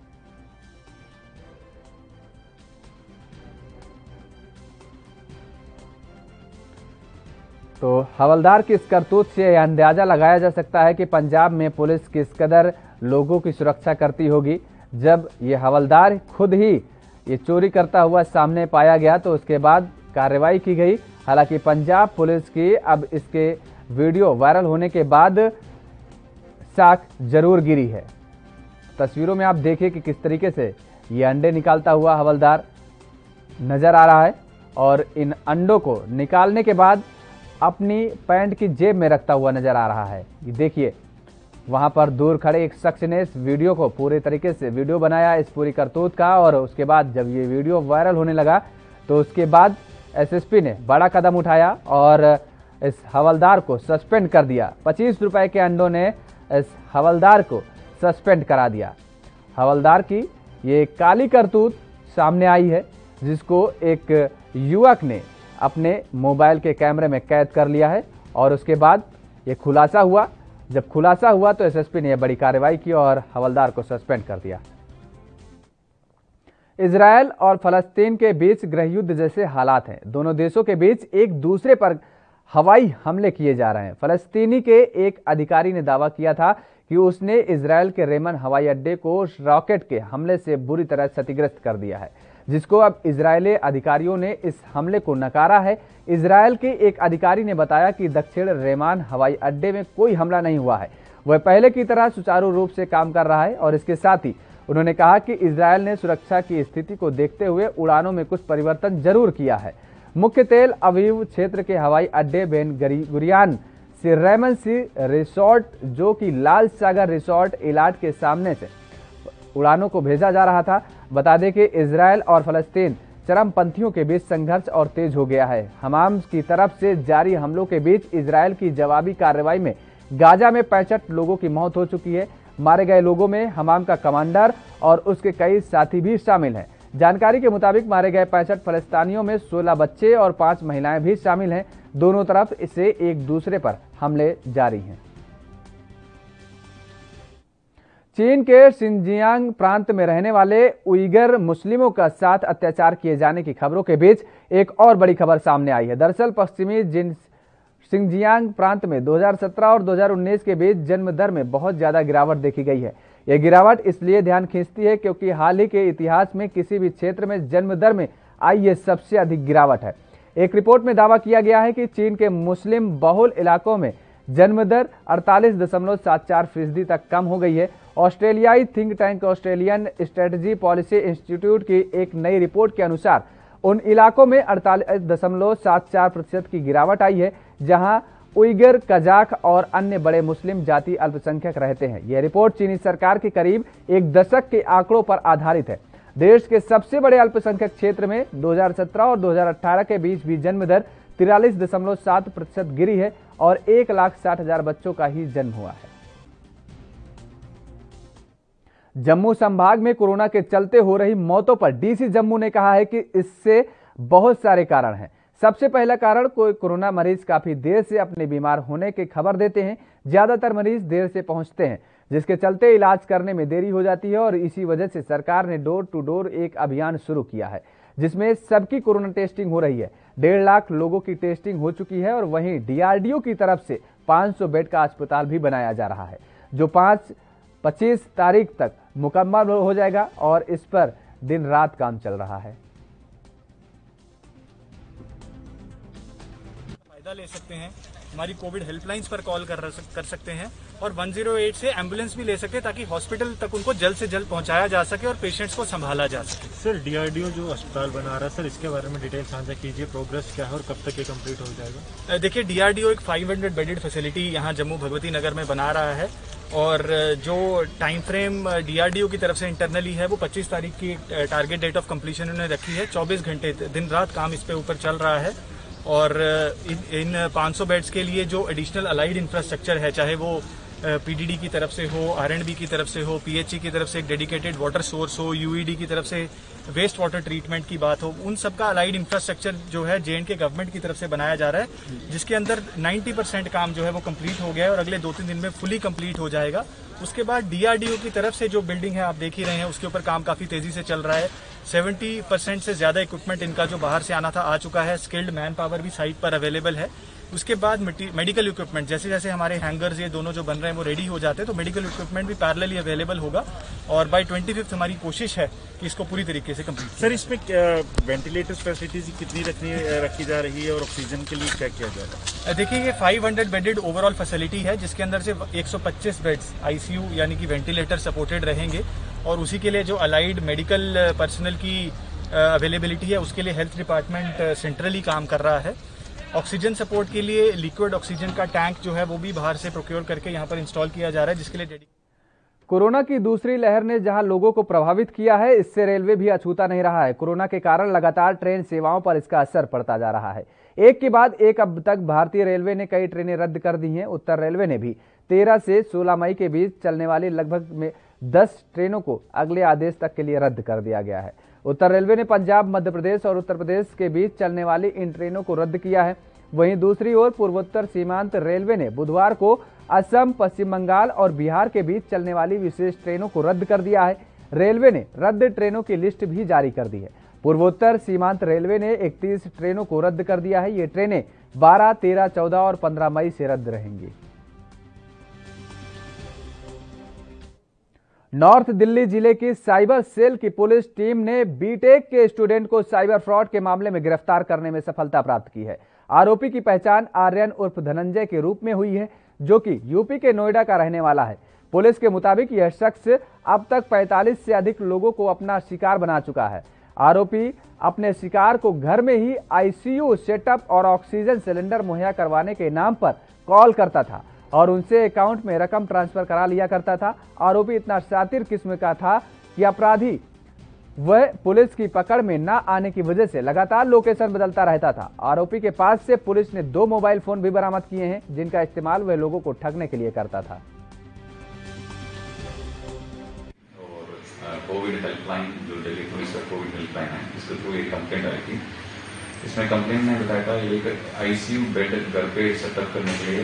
तो हवलदार की इस करतूत से यह अंदाजा लगाया जा सकता है कि पंजाब में पुलिस किस कदर लोगों की सुरक्षा करती होगी। जब ये हवलदार खुद ही ये चोरी करता हुआ सामने पाया गया तो उसके बाद कार्रवाई की गई। हालांकि पंजाब पुलिस की अब इसके वीडियो वायरल होने के बाद साख जरूर गिरी है। तस्वीरों में आप देखिए कि किस तरीके से ये अंडे निकालता हुआ हवलदार नजर आ रहा है और इन अंडों को निकालने के बाद अपनी पैंट की जेब में रखता हुआ नजर आ रहा है। ये देखिए, वहां पर दूर खड़े एक शख्स ने इस वीडियो को पूरे तरीके से वीडियो बनाया इस पूरी करतूत का, और उसके बाद जब ये वीडियो वायरल होने लगा तो उसके बाद एसएसपी ने बड़ा कदम उठाया और इस हवलदार को सस्पेंड कर दिया। 25 रुपए के अंडों ने इस हवलदार को सस्पेंड करा दिया। हवलदार की ये काली करतूत सामने आई है, जिसको एक युवक ने अपने मोबाइल के कैमरे में कैद कर लिया है और उसके बाद ये खुलासा हुआ। जब खुलासा हुआ तो एसएसपी ने यह बड़ी कार्रवाई की और हवलदार को सस्पेंड कर दिया। इजरायल और फलस्तीन के बीच गृहयुद्ध जैसे हालात हैं। दोनों देशों के बीच एक दूसरे पर हवाई हमले किए जा रहे हैं। फलस्तीनी के एक अधिकारी ने दावा किया था कि उसने इजरायल के रेमन हवाई अड्डे को रॉकेट के हमले से बुरी तरह क्षतिग्रस्त कर दिया है, जिसको अब इजरायली अधिकारियों ने इस हमले को नकारा है। इजरायल के एक अधिकारी ने बताया कि दक्षिण रेमान हवाई अड्डे में कोई हमला नहीं हुआ है, वह पहले की तरह सुचारू रूप से काम कर रहा है। और इसके साथ ही उन्होंने कहा कि इजरायल ने सुरक्षा की स्थिति को देखते हुए उड़ानों में कुछ परिवर्तन जरूर किया है। मुख्य तेल अवीव क्षेत्र के हवाई अड्डे बेन गुरियान से रेमन सी रिसोर्ट, जो कि लाल सागर रिसोर्ट इलाट के सामने से उड़ानों को भेजा जा रहा था। बता दें कि इजरायल और फलस्तीन चरमपंथियों के बीच संघर्ष और तेज हो गया है। हमास की तरफ से जारी हमलों के बीच इजरायल की जवाबी कार्रवाई में गाजा में 65 लोगों की मौत हो चुकी है। मारे गए लोगों में हमाम का कमांडर और उसके कई साथी भी शामिल हैं। जानकारी के मुताबिक मारे गए 65 फलस्तीनियों में 16 बच्चे और 5 महिलाएं भी शामिल हैं। दोनों तरफ से एक दूसरे पर हमले जारी हैं। चीन के शिनजियांग प्रांत में रहने वाले उइगर मुस्लिमों का साथ अत्याचार किए जाने की खबरों के बीच एक और बड़ी खबर सामने आई है। दरअसल पश्चिमी शिनजियांग प्रांत में 2017 और 2019 के बीच जन्म दर में बहुत ज्यादा गिरावट देखी गई है। यह गिरावट इसलिए ध्यान खींचती है क्योंकि हाल ही के इतिहास में किसी भी क्षेत्र में जन्म दर में आई ये सबसे अधिक गिरावट है। एक रिपोर्ट में दावा किया गया है कि चीन के मुस्लिम बहुल इलाकों में जन्म दर 48.74% तक कम हो गई है। ऑस्ट्रेलियाई think tank Australian strategy policy institute की एक नई रिपोर्ट के अनुसार उन इलाकों में 48.74% की गिरावट आई है, जहां उइगर, कजाक और अन्य बड़े मुस्लिम जाति अल्पसंख्यक रहते हैं। यह रिपोर्ट चीनी सरकार के करीब एक दशक के आंकड़ों पर आधारित है। देश के सबसे बड़े अल्पसंख्यक क्षेत्र में 2017 और 2018 के बीच भी जन्म दर 43.7% गिरी है और 1,60,000 बच्चों का ही जन्म हुआ है। जम्मू संभाग में कोरोना के चलते हो रही मौतों पर डीसी जम्मू ने कहा है कि इससे बहुत सारे कारण हैं। सबसे पहला कारण, कोई कोरोना मरीज काफी देर से अपने बीमार होने की खबर देते हैं। ज्यादातर मरीज देर से पहुंचते हैं, जिसके चलते इलाज करने में देरी हो जाती है और इसी वजह से सरकार ने डोर टू डोर एक अभियान शुरू किया है, जिसमें सबकी कोरोना टेस्टिंग हो रही है। 1.5 लाख लोगों की टेस्टिंग हो चुकी है और वहीं डीआरडीओ की तरफ से 500 बेड का अस्पताल भी बनाया जा रहा है, जो 25 तारीख तक मुकम्मल हो जाएगा और इस पर दिन रात काम चल रहा है। फायदा ले सकते हैं, हमारी कोविड हेल्पलाइंस पर कॉल कर सकते हैं और 108 से एम्बुलेंस भी ले सकते हैं ताकि हॉस्पिटल तक उनको जल्द से जल्द पहुंचाया जा सके और पेशेंट्स को संभाला जा सके। सर, डीआरडीओ जो अस्पताल बना रहा है, सर इसके बारे में डिटेल साझा कीजिए, प्रोग्रेस क्या है और कब तक ये कंप्लीट हो जाएगा? देखिए, डीआरडीओ एक 500 बेडेड फैसिलिटी यहाँ जम्मू भगवती नगर में बना रहा है और जो टाइम फ्रेम डीआरडीओ की तरफ से इंटरनली है वो 25 तारीख की टारगेट डेट ऑफ कंप्लीशन उन्होंने रखी है। 24 घंटे दिन रात काम इस पे ऊपर चल रहा है और इन 500 बेड्स के लिए जो एडिशनल अलाइड इंफ्रास्ट्रक्चर है, चाहे वो पीडीडी की तरफ से हो, आरएंडबी की तरफ से हो, पीएचई की तरफ से एक डेडिकेटेड वाटर सोर्स हो, यूईडी की तरफ से वेस्ट वाटर ट्रीटमेंट की बात हो, उन सबका अलाइड इंफ्रास्ट्रक्चर जो है जेएंडके गवर्नमेंट की तरफ से बनाया जा रहा है, जिसके अंदर 90% काम जो है वो कंप्लीट हो गया है और अगले 2-3 दिन में फुली कंप्लीट हो जाएगा। उसके बाद डीआरडीओ की तरफ से जो बिल्डिंग है आप देख ही रहे हैं, उसके ऊपर काम काफी तेजी से चल रहा है। 70% से ज्यादा इक्विपमेंट इनका जो बाहर से आना था आ चुका है। स्किल्ड मैन पावर भी साइट पर अवेलेबल है। उसके बाद मेडिकल इक्विपमेंट जैसे जैसे हमारे हैंगर्स ये दोनों जो बन रहे हैं वो रेडी हो जाते हैं तो मेडिकल इक्विपमेंट भी पैरेलली अवेलेबल होगा और बाय 25 हमारी कोशिश है कि इसको पूरी तरीके से कंप्लीट। सर इसमें वेंटिलेटर्स फैसिलिटीज कितनी रखी जा रही है और ऑक्सीजन के लिए क्या किया जा रहा है? देखिए ये 500 बेडेड ओवरऑल फैसिलिटी है जिसके अंदर से 125 बेड्स आईसीयू यानी कि वेंटिलेटर सपोर्टेड रहेंगे और उसी के लिए जो अलाइड मेडिकल पर्सनल की अवेलेबिलिटी है उसके लिए हेल्थ डिपार्टमेंट सेंट्रली काम कर रहा है। ऑक्सीजन सपोर्ट के लिए लिक्विड ऑक्सीजन का टैंक जो है वो भी बाहर से प्रोक्योर करके यहाँ पर इंस्टॉल किया जा रहा है जिसके लिए कोरोना की दूसरी लहर ने जहां लोगों को प्रभावित किया है इससे रेलवे भी अछूता नहीं रहा है। कोरोना के कारण लगातार ट्रेन सेवाओं पर इसका असर पड़ता जा रहा है। एक के बाद एक अब तक भारतीय रेलवे ने कई ट्रेनें रद्द कर दी हैं। उत्तर रेलवे ने भी 13 से 16 मई के बीच चलने वाली लगभग 10 ट्रेनों को अगले आदेश तक के लिए रद्द कर दिया गया है। उत्तर रेलवे ने पंजाब, मध्य प्रदेश और उत्तर प्रदेश के बीच चलने वाली इन ट्रेनों को रद्द किया है। वहीं दूसरी ओर पूर्वोत्तर सीमांत रेलवे ने बुधवार को असम, पश्चिम बंगाल और बिहार के बीच चलने वाली विशेष ट्रेनों को रद्द कर दिया है। रेलवे ने रद्द ट्रेनों की लिस्ट भी जारी कर दी है। पूर्वोत्तर सीमांत रेलवे ने 31 ट्रेनों को रद्द कर दिया है। ये ट्रेनें 12, 13, 14 और 15 मई से रद्द रहेंगी। नॉर्थ दिल्ली जिले की साइबर सेल की पुलिस टीम ने बीटेक के स्टूडेंट को साइबर फ्रॉड के मामले में गिरफ्तार करने में सफलता प्राप्त की है। आरोपी की पहचान आर्यन उर्फ धनंजय के रूप में हुई है जो कि यूपी के नोएडा का रहने वाला है। पुलिस के मुताबिक यह शख्स अब तक 45 से अधिक लोगों को अपना शिकार बना चुका है। आरोपी अपने शिकार को घर में ही आईसीयू सेटअप और ऑक्सीजन सिलेंडर मुहैया करवाने के नाम पर कॉल करता था और उनसे अकाउंट में रकम ट्रांसफर करा लिया करता था। आरोपी इतना शातिर किस्म का था कि अपराधी वह पुलिस की पकड़ में न आने की वजह से लगातार लोकेशन बदलता रहता था। आरोपी के पास से पुलिस ने 2 मोबाइल फोन भी बरामद किए हैं जिनका इस्तेमाल वह लोगों को ठगने के लिए करता था। कोविड हेल्पलाइन जो दिल्ली पुलिस का कोविड हेल्पलाइन है इसके थ्रू एक कंप्लेंट आई थी। इसमें कंप्लेंट ने बताया था एक आईसीयू बेड घर पे सेटअप करने के लिए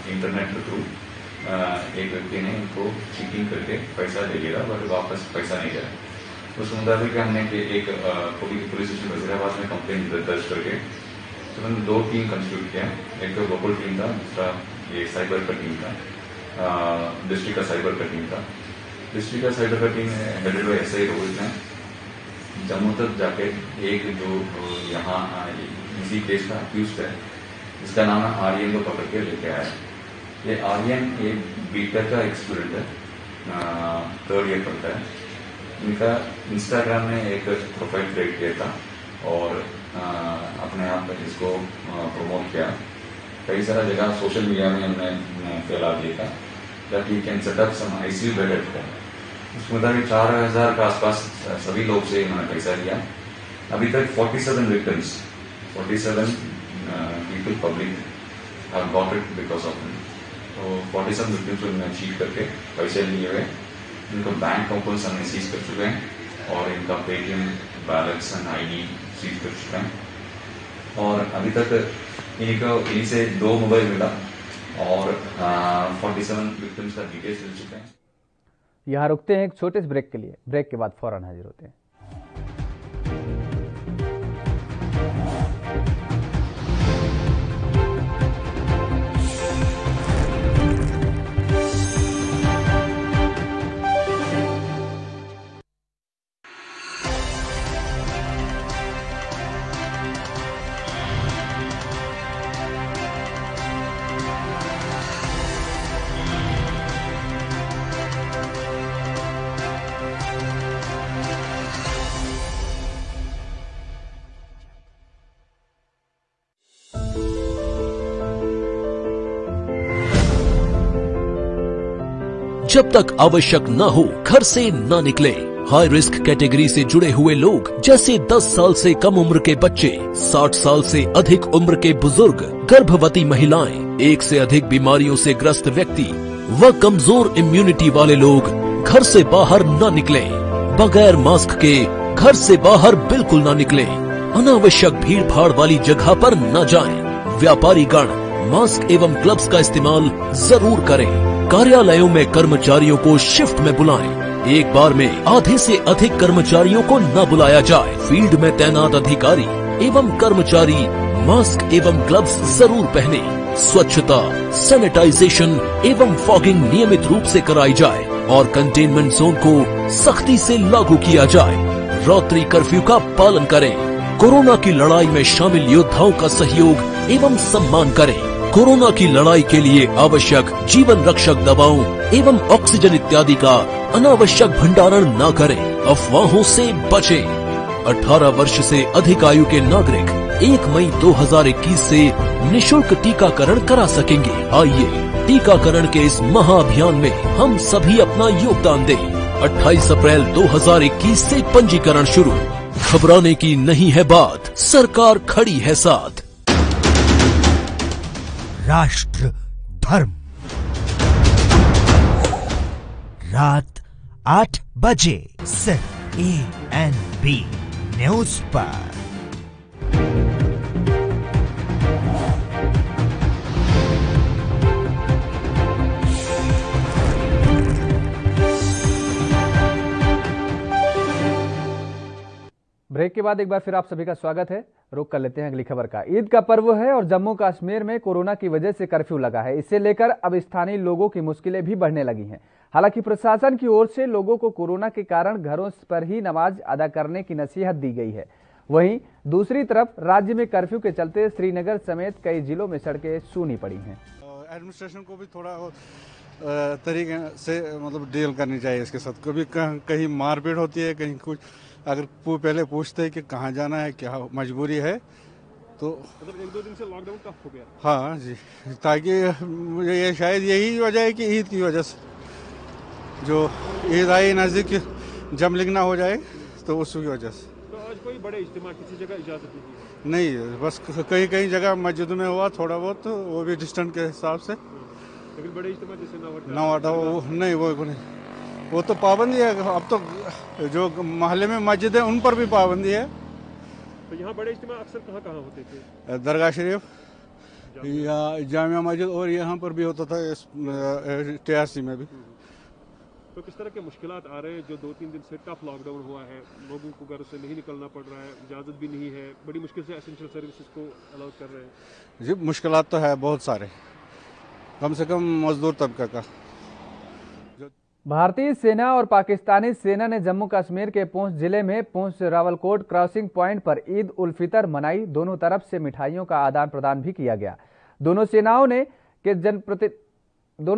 इंटरनेट के थ्रू एक व्यक्ति ने इनको चीटिंग करके पैसा दे दिया बट वापस पैसा नहीं दिया। उस मुताबिक हमने एक पुलिस स्टेशन वजीराबाद में कंप्लेंट दर्ज करके तुरंत 2 टीम कंस्टिट्यूट किया। एक तो लोकल टीम था, दूसरा ये साइबर का टीम था, डिस्ट्रिक्ट का साइबर का टीम था। डिस्ट्रिक्ट का साइबर का team headed by SI Rohit ने जम्मू तक जाके एक जो यहाँ इसी केस का अक्यूज है जिसका नाम है आर्यन को पकड़ के लेके आया। ये आर्यन एक बीटेक का एक स्टूडेंट है, 3rd ईयर पढ़ता है। इनका इंस्टाग्राम में एक प्रोफाइल क्रिएट किया था और अपने आप में इसको प्रमोट किया। कई सारा जगह सोशल मीडिया में हमने फैला दिया था that you can set up some ICU bed at home. उस मुताबिक 4000 के आसपास सभी लोग से इन्होंने पैसा लिया। अभी तक 47 victims, 47 people public have got it because of him. तो 47 विक्टिम्स को इन्होंने चीट करके पैसे लिए हुए। इनको बैंक अकाउंट्स हमने सीज कर चुके हैं और इनका Paytm balance and ID seize कर चुके हैं। और अभी तक इनसे 2 मोबाइल मिला और 47 विक्टिम्स का डिटेल्स मिल चुके हैं। यहाँ रुकते हैं एक छोटे से ब्रेक के लिए। ब्रेक के बाद फौरन हाजिर होते हैं। जब तक आवश्यक न हो घर से न निकले। हाई रिस्क कैटेगरी से जुड़े हुए लोग जैसे 10 साल से कम उम्र के बच्चे, 60 साल से अधिक उम्र के बुजुर्ग, गर्भवती महिलाएं, 1 से अधिक बीमारियों से ग्रस्त व्यक्ति व कमजोर इम्यूनिटी वाले लोग घर से बाहर न निकलें। बगैर मास्क के घर से बाहर बिल्कुल न निकलें। अनावश्यक भीड़ भाड़ वाली जगह पर न जाएं। व्यापारी गण मास्क एवं ग्लव्स का इस्तेमाल जरूर करें। कार्यालयों में कर्मचारियों को शिफ्ट में बुलाएं। एक बार में आधे से अधिक कर्मचारियों को न बुलाया जाए। फील्ड में तैनात अधिकारी एवं कर्मचारी मास्क एवं ग्लव्स जरूर पहने। स्वच्छता, सैनिटाइजेशन एवं फॉगिंग नियमित रूप से कराई जाए और कंटेनमेंट जोन को सख्ती से लागू किया जाए। रात्रि कर्फ्यू का पालन करें। कोरोना की लड़ाई में शामिल योद्धाओं का सहयोग एवं सम्मान करें। कोरोना की लड़ाई के लिए आवश्यक जीवन रक्षक दवाओं एवं ऑक्सीजन इत्यादि का अनावश्यक भंडारण न करें। अफवाहों से बचें। 18 वर्ष से अधिक आयु के नागरिक 1 मई 2021 से निशुल्क टीकाकरण करा सकेंगे। आइए टीकाकरण के इस महाअभियान में हम सभी अपना योगदान दें। 28 अप्रैल 2021 से पंजीकरण शुरू। घबराने की नहीं है बात, सरकार खड़ी है साथ। राष्ट्र धर्म, रात 8 बजे सिर्फ ANB न्यूज पर। ब्रेक के बाद एक बार फिर आप सभी का स्वागत है। रुक कर लेते हैं अगली खबर का। ईद का पर्व है और जम्मू कश्मीर में कोरोना की वजह से कर्फ्यू लगा है। इसे लेकर अब स्थानीय लोगों की मुश्किलें भी बढ़ने लगी हैं। हालांकि प्रशासन की ओर से लोगों को कोरोना के कारण घरों पर ही नमाज अदा करने की नसीहत दी गई है। वहीं दूसरी तरफ राज्य में कर्फ्यू के चलते श्रीनगर समेत कई जिलों में सड़कें सूनी पड़ी हैं। एडमिनिस्ट्रेशन को भी थोड़ा तरीके से मतलब डील करनी चाहिए इसके साथ। कभी कहीं मारपीट होती है, कहीं कुछ। अगर पहले पूछते हैं कि कहाँ जाना है, क्या मजबूरी है, तो मतलब 1-2 दिन से लॉकडाउन कब हो गया? हाँ जी, ताकि ये शायद यही वजह है कि ईद की वजह से जो ईद आई नज़दीक जमलिंग ना हो जाए, तो उसकी वजह से। तो आज कोई बड़े इज्तिमा किसी जगह इजाजत नहीं, बस कहीं कहीं जगह मस्जिद में हुआ थोड़ा बहुत, वो भी डिस्टेंस के हिसाब से। लेकिन बड़े इज्तिमा जैसे नवाटा नहीं, वो नहीं, वो तो पाबंदी है। अब तो जो मोहल्ले में मस्जिद है उन पर भी पाबंदी है। तो यहाँ बड़े इज्तिमा अक्सर कहाँ कहाँ होते थे? दरगाह शरीफ या जामिया मस्जिद, और यहाँ पर भी होता था TRC में भी। तो किस तरह के मुश्किलात आ रहे हैं? जो 2-3 दिन से टफ लॉकडाउन हुआ है, लोगों को घर से नहीं निकलना पड़ रहा है, इजाज़त भी नहीं है, बड़ी मुश्किल से एसेंशियल सर्विसेज को अलाउ कर रहे हैं। जी मुश्किलात तो है बहुत सारे, कम से कम मजदूर तबका का। भारतीय सेना और पाकिस्तानी सेना ने जम्मू कश्मीर के पुंछ जिले में पुंछ रावलकोट क्रॉसिंग पॉइंट पर ईद उल फितर मनाई। दोनों तरफ से मिठाइयों का आदान प्रदान भी किया गया। दोनों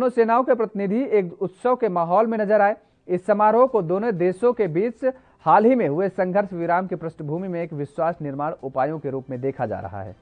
सेनाओं के प्रतिनिधि एक उत्सव के माहौल में नजर आए। इस समारोह को दोनों देशों के बीच हाल ही में हुए संघर्ष विराम की पृष्ठभूमि में एक विश्वास निर्माण उपायों के रूप में देखा जा रहा है।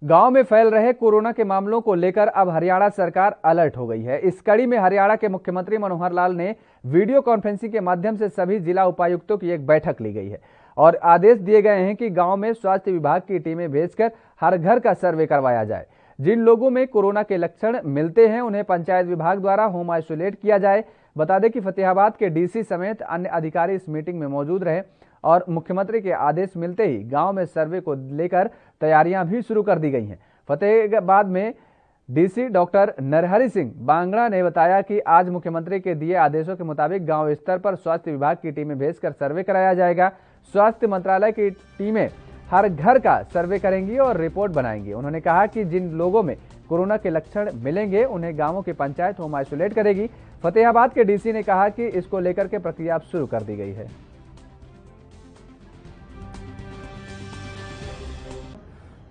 गांव में फैल रहे कोरोना के मामलों को लेकर अब हरियाणा सरकार अलर्ट हो गई है। इस कड़ी में हरियाणा के मुख्यमंत्री मनोहर लाल ने वीडियो कॉन्फ्रेंसिंग के माध्यम से सभी जिला उपायुक्तों की एक बैठक ली गई है और आदेश दिए गए हैं कि गांव में स्वास्थ्य विभाग की टीमें भेजकर हर घर का सर्वे करवाया जाए। जिन लोगों में कोरोना के लक्षण मिलते हैं उन्हें पंचायत विभाग द्वारा होम आइसोलेट किया जाए। बता दें कि फतेहाबाद के डीसी समेत अन्य अधिकारी इस मीटिंग में मौजूद रहे और मुख्यमंत्री के आदेश मिलते ही गांव में सर्वे को लेकर तैयारियां भी शुरू कर दी गई हैं। फतेहाबाद में डीसी डॉक्टर नरहरि सिंह बांगड़ा ने बताया कि आज मुख्यमंत्री के दिए आदेशों के मुताबिक गांव स्तर पर स्वास्थ्य विभाग की टीमें भेजकर सर्वे कराया जाएगा। स्वास्थ्य मंत्रालय की टीमें हर घर का सर्वे करेंगी और रिपोर्ट बनाएंगी। उन्होंने कहा कि जिन लोगों में कोरोना के लक्षण मिलेंगे उन्हें गांवों की पंचायत होम आइसोलेट करेगी। फतेहाबाद के डीसी ने कहा कि इसको लेकर के प्रक्रिया शुरू कर दी गई है।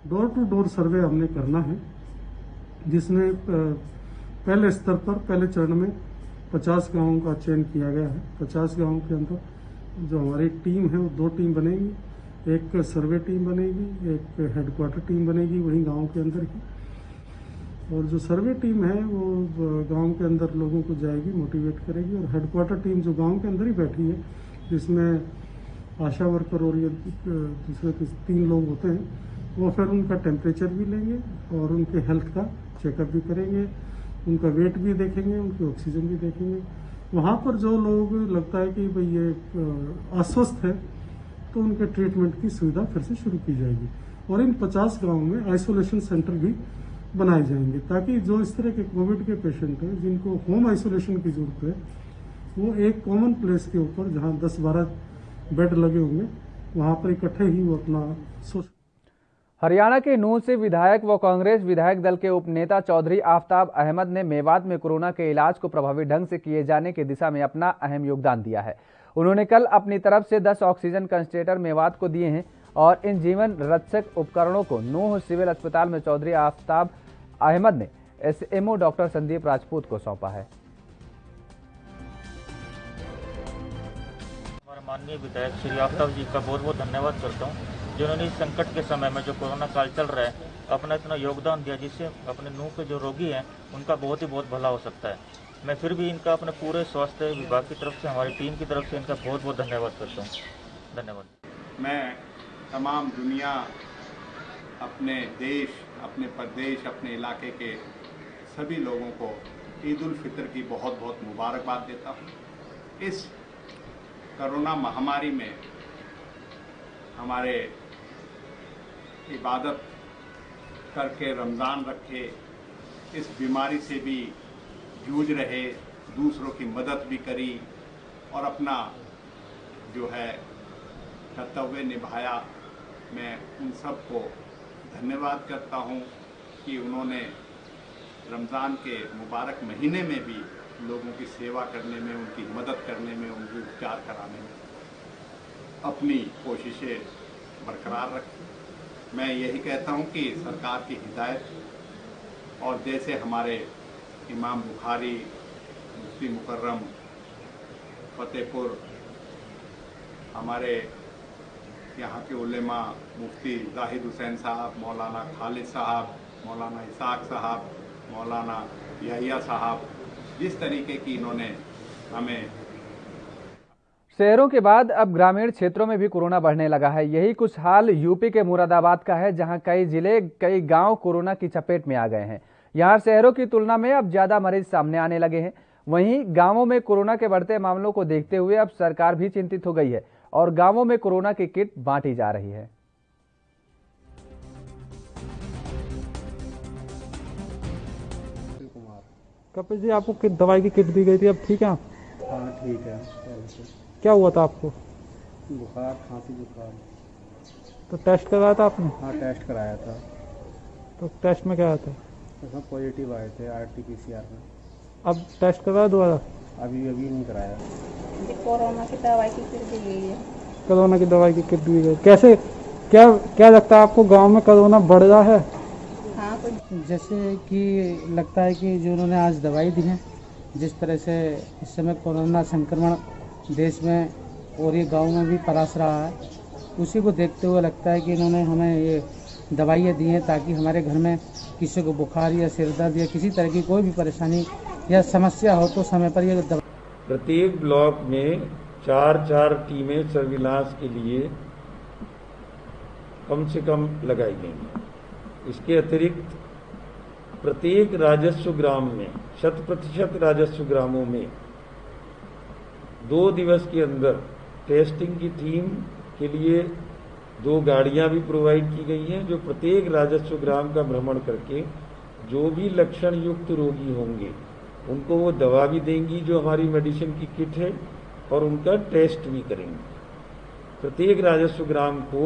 डोर टू डोर सर्वे हमने करना है, जिसमें पहले स्तर पर पहले चरण में 50 गांवों का चयन किया गया है। 50 गांवों के अंदर जो हमारी टीम है वो 2 टीम बनेगी, एक सर्वे टीम बनेगी, एक हेडक्वार्टर टीम बनेगी वहीं गांव के अंदर ही। और जो सर्वे टीम है वो गांव के अंदर लोगों को जाएगी, मोटिवेट करेगी, और हेडक्वार्टर टीम जो गांव के अंदर ही बैठी है, जिसमें आशा वर्कर और ये दूसरे 3 लोग होते हैं, वो फिर उनका टेम्परेचर भी लेंगे और उनके हेल्थ का चेकअप भी करेंगे, उनका वेट भी देखेंगे, उनकी ऑक्सीजन भी देखेंगे। वहाँ पर जो लोग लगता है कि भाई ये अस्वस्थ है तो उनके ट्रीटमेंट की सुविधा फिर से शुरू की जाएगी। और इन 50 गाँव में आइसोलेशन सेंटर भी बनाए जाएंगे, ताकि जो इस तरह के कोविड के पेशेंट हैं जिनको होम आइसोलेशन की जरूरत है, वो एक कॉमन प्लेस के ऊपर जहाँ 10-12 बेड लगे होंगे वहाँ पर इकट्ठे ही वो अपना सोच। हरियाणा के नूंह से विधायक व कांग्रेस विधायक दल के उपनेता चौधरी आफ्ताब अहमद ने मेवात में कोरोना के इलाज को प्रभावी ढंग से किए जाने की दिशा में अपना अहम योगदान दिया है। उन्होंने कल अपनी तरफ से 10 ऑक्सीजन कंसंट्रेटर मेवात को दिए हैं और इन जीवन रक्षक उपकरणों को नूंह सिविल अस्पताल में चौधरी आफ्ताब अहमद ने एसएमओ डॉक्टर संदीप राजपूत को सौंपा है। माननीय विधायक श्री आफ्ताब जी का बहुत बहुत धन्यवाद करता हूँ, जिन्होंने इस संकट के समय में जो कोरोना काल चल रहा है अपना इतना योगदान दिया, जिससे अपने नूंह के जो रोगी हैं उनका बहुत ही बहुत भला हो सकता है। मैं फिर भी इनका अपने पूरे स्वास्थ्य विभाग की तरफ से, हमारी टीम की तरफ से इनका बहुत बहुत धन्यवाद करता हूँ। धन्यवाद। मैं तमाम दुनिया, अपने देश, अपने प्रदेश, अपने इलाके के सभी लोगों को ईद उल फितर की बहुत बहुत मुबारकबाद देता हूँ। इस कोरोना महामारी में हमारे इबादत करके रमज़ान रखे, इस बीमारी से भी जूझ रहे, दूसरों की मदद भी करी और अपना जो है कर्तव्य निभाया। मैं उन सबको धन्यवाद करता हूँ कि उन्होंने रमज़ान के मुबारक महीने में भी लोगों की सेवा करने में, उनकी मदद करने में, उनके उपचार कराने में अपनी कोशिशें बरकरार रखी। मैं यही कहता हूँ कि सरकार की हिदायत और जैसे हमारे इमाम बुखारी, मुफ्ती मुकर्रम फतेहपुर, हमारे यहाँ के उलेमा मुफ्ती जाहिद हुसैन साहब, मौलाना खालिद साहब, मौलाना इसाक साहब, मौलाना यहिया साहब, जिस तरीके की इन्होंने हमें। शहरों के बाद अब ग्रामीण क्षेत्रों में भी कोरोना बढ़ने लगा है। यही कुछ हाल यूपी के मुरादाबाद का है, जहां कई जिले, कई गांव कोरोना की चपेट में आ गए हैं। यहां शहरों की तुलना में अब ज्यादा मरीज सामने आने लगे हैं। वहीं गांवों में कोरोना के बढ़ते मामलों को देखते हुए अब सरकार भी चिंतित हो गई है और गांवों में कोरोना की किट बांटी जा रही है। कपिल जी, आपको दवाई की किट दी गई थी, अब ठीक है आप? हाँ ठीक है। क्या हुआ था आपको? बुखार, खांसी, जुकाम। तो टेस्ट कराया था आपने? हाँ टेस्ट कराया था। तो टेस्ट में क्या आया था? उसमें पॉजिटिव आए थे RT-PCR में। अब टेस्ट कराया दोबारा? अभी नहीं कराया। कोरोना की दवाई की किट दी गई है। कोरोना की दवाई की किट दी गई। कैसे, क्या लगता है आपको, गाँव में कोरोना बढ़ रहा है? जैसे कि लगता है कि जो उन्होंने आज दवाई दी है, जिस तरह से इस समय कोरोना संक्रमण देश में और ये गांव में भी परास रहा है, उसी को देखते हुए लगता है कि इन्होंने हमें ये दवाइयाँ दी हैं ताकि हमारे घर में किसी को बुखार या सिर दर्द या किसी तरह की कोई भी परेशानी या समस्या हो तो समय पर ये दवा। प्रत्येक ब्लॉक में 4 टीमें सर्विलांस के लिए कम से कम लगाई गई। इसके अतिरिक्त प्रत्येक राजस्व ग्राम में 100% राजस्व ग्रामों में 2 दिवस के अंदर टेस्टिंग की टीम के लिए 2 गाड़ियां भी प्रोवाइड की गई हैं, जो प्रत्येक राजस्व ग्राम का भ्रमण करके जो भी लक्षण युक्त रोगी होंगे उनको वो दवा भी देंगी जो हमारी मेडिसिन की किट है, और उनका टेस्ट भी करेंगे। प्रत्येक राजस्व ग्राम को।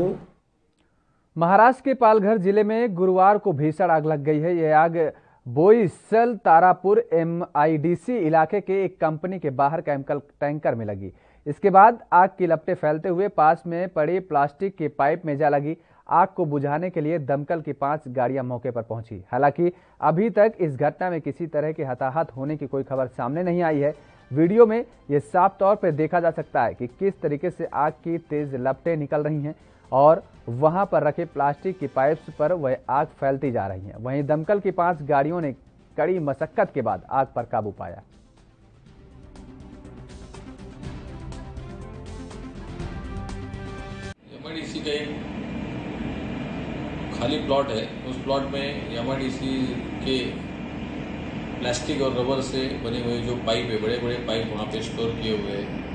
महाराष्ट्र के पालघर जिले में गुरुवार को भीषण आग लग गई है। यह आग बोईसल तारापुर MIDC इलाके के एक कंपनी के बाहर केमिकल टैंकर में लगी। इसके बाद आग की लपटें फैलते हुए पास में पड़ी प्लास्टिक के पाइप में जा लगी। आग को बुझाने के लिए दमकल की 5 गाड़ियां मौके पर पहुंची। हालांकि अभी तक इस घटना में किसी तरह के हताहत होने की कोई खबर सामने नहीं आई है। वीडियो में यह साफ तौर पर देखा जा सकता है कि किस तरीके से आग की तेज लपटें निकल रही हैं और वहां पर रखे प्लास्टिक की पाइप्स पर वह आग फैलती जा रही है। वहीं दमकल की 5 गाड़ियों ने कड़ी मशक्कत के बाद आग पर काबू पाया। MIDC का एक खाली प्लॉट है, उस प्लॉट में MIDC के प्लास्टिक और रबर से बने हुए जो पाइप है, बड़े बड़े पाइप वहाँ पे स्टोर किए हुए हैं,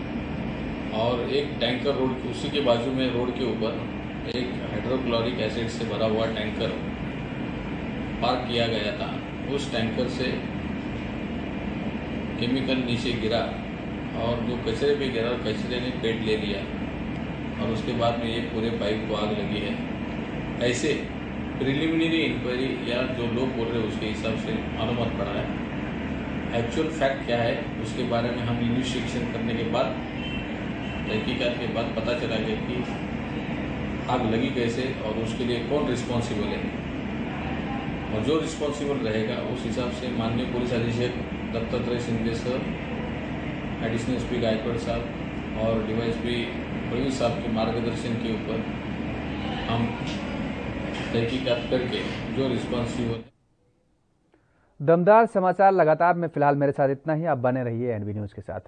और एक टैंकर रोड उसी के बाजू में रोड के ऊपर एक हाइड्रोक्लोरिक एसिड से भरा हुआ टैंकर पार्क किया गया था। उस टैंकर से केमिकल नीचे गिरा और जो कचरे पे गिरा, कचरे ने पेट ले लिया और उसके बाद में ये पूरे पाइप को आग लगी है। ऐसे प्रिलिमिनरी इंक्वायरी या जो लोग बोल रहे हैं उसके हिसाब से मालूमात पड़ा है। एक्चुअल फैक्ट क्या है उसके बारे में हम इन्वेस्टिगेशन करने के बाद, तहकीकात के बाद पता चला गया कि आग लगी कैसे और उसके लिए कौन रिस्पॉन्सिबल है, और जो रिस्पॉन्सिबल रहेगा उस हिसाब से माननीय पुलिस अधीक्षक Dattatreya Shinde sir, additional SP Gaikwad साहब और डीवाईएसपी प्रवीण साहब के मार्गदर्शन के ऊपर हम तहकीकात करके जो रिस्पॉन्सिबल। दमदार समाचार लगातार में फिलहाल मेरे साथ इतना ही। आप बने रहिए एनबी न्यूज़ के साथ।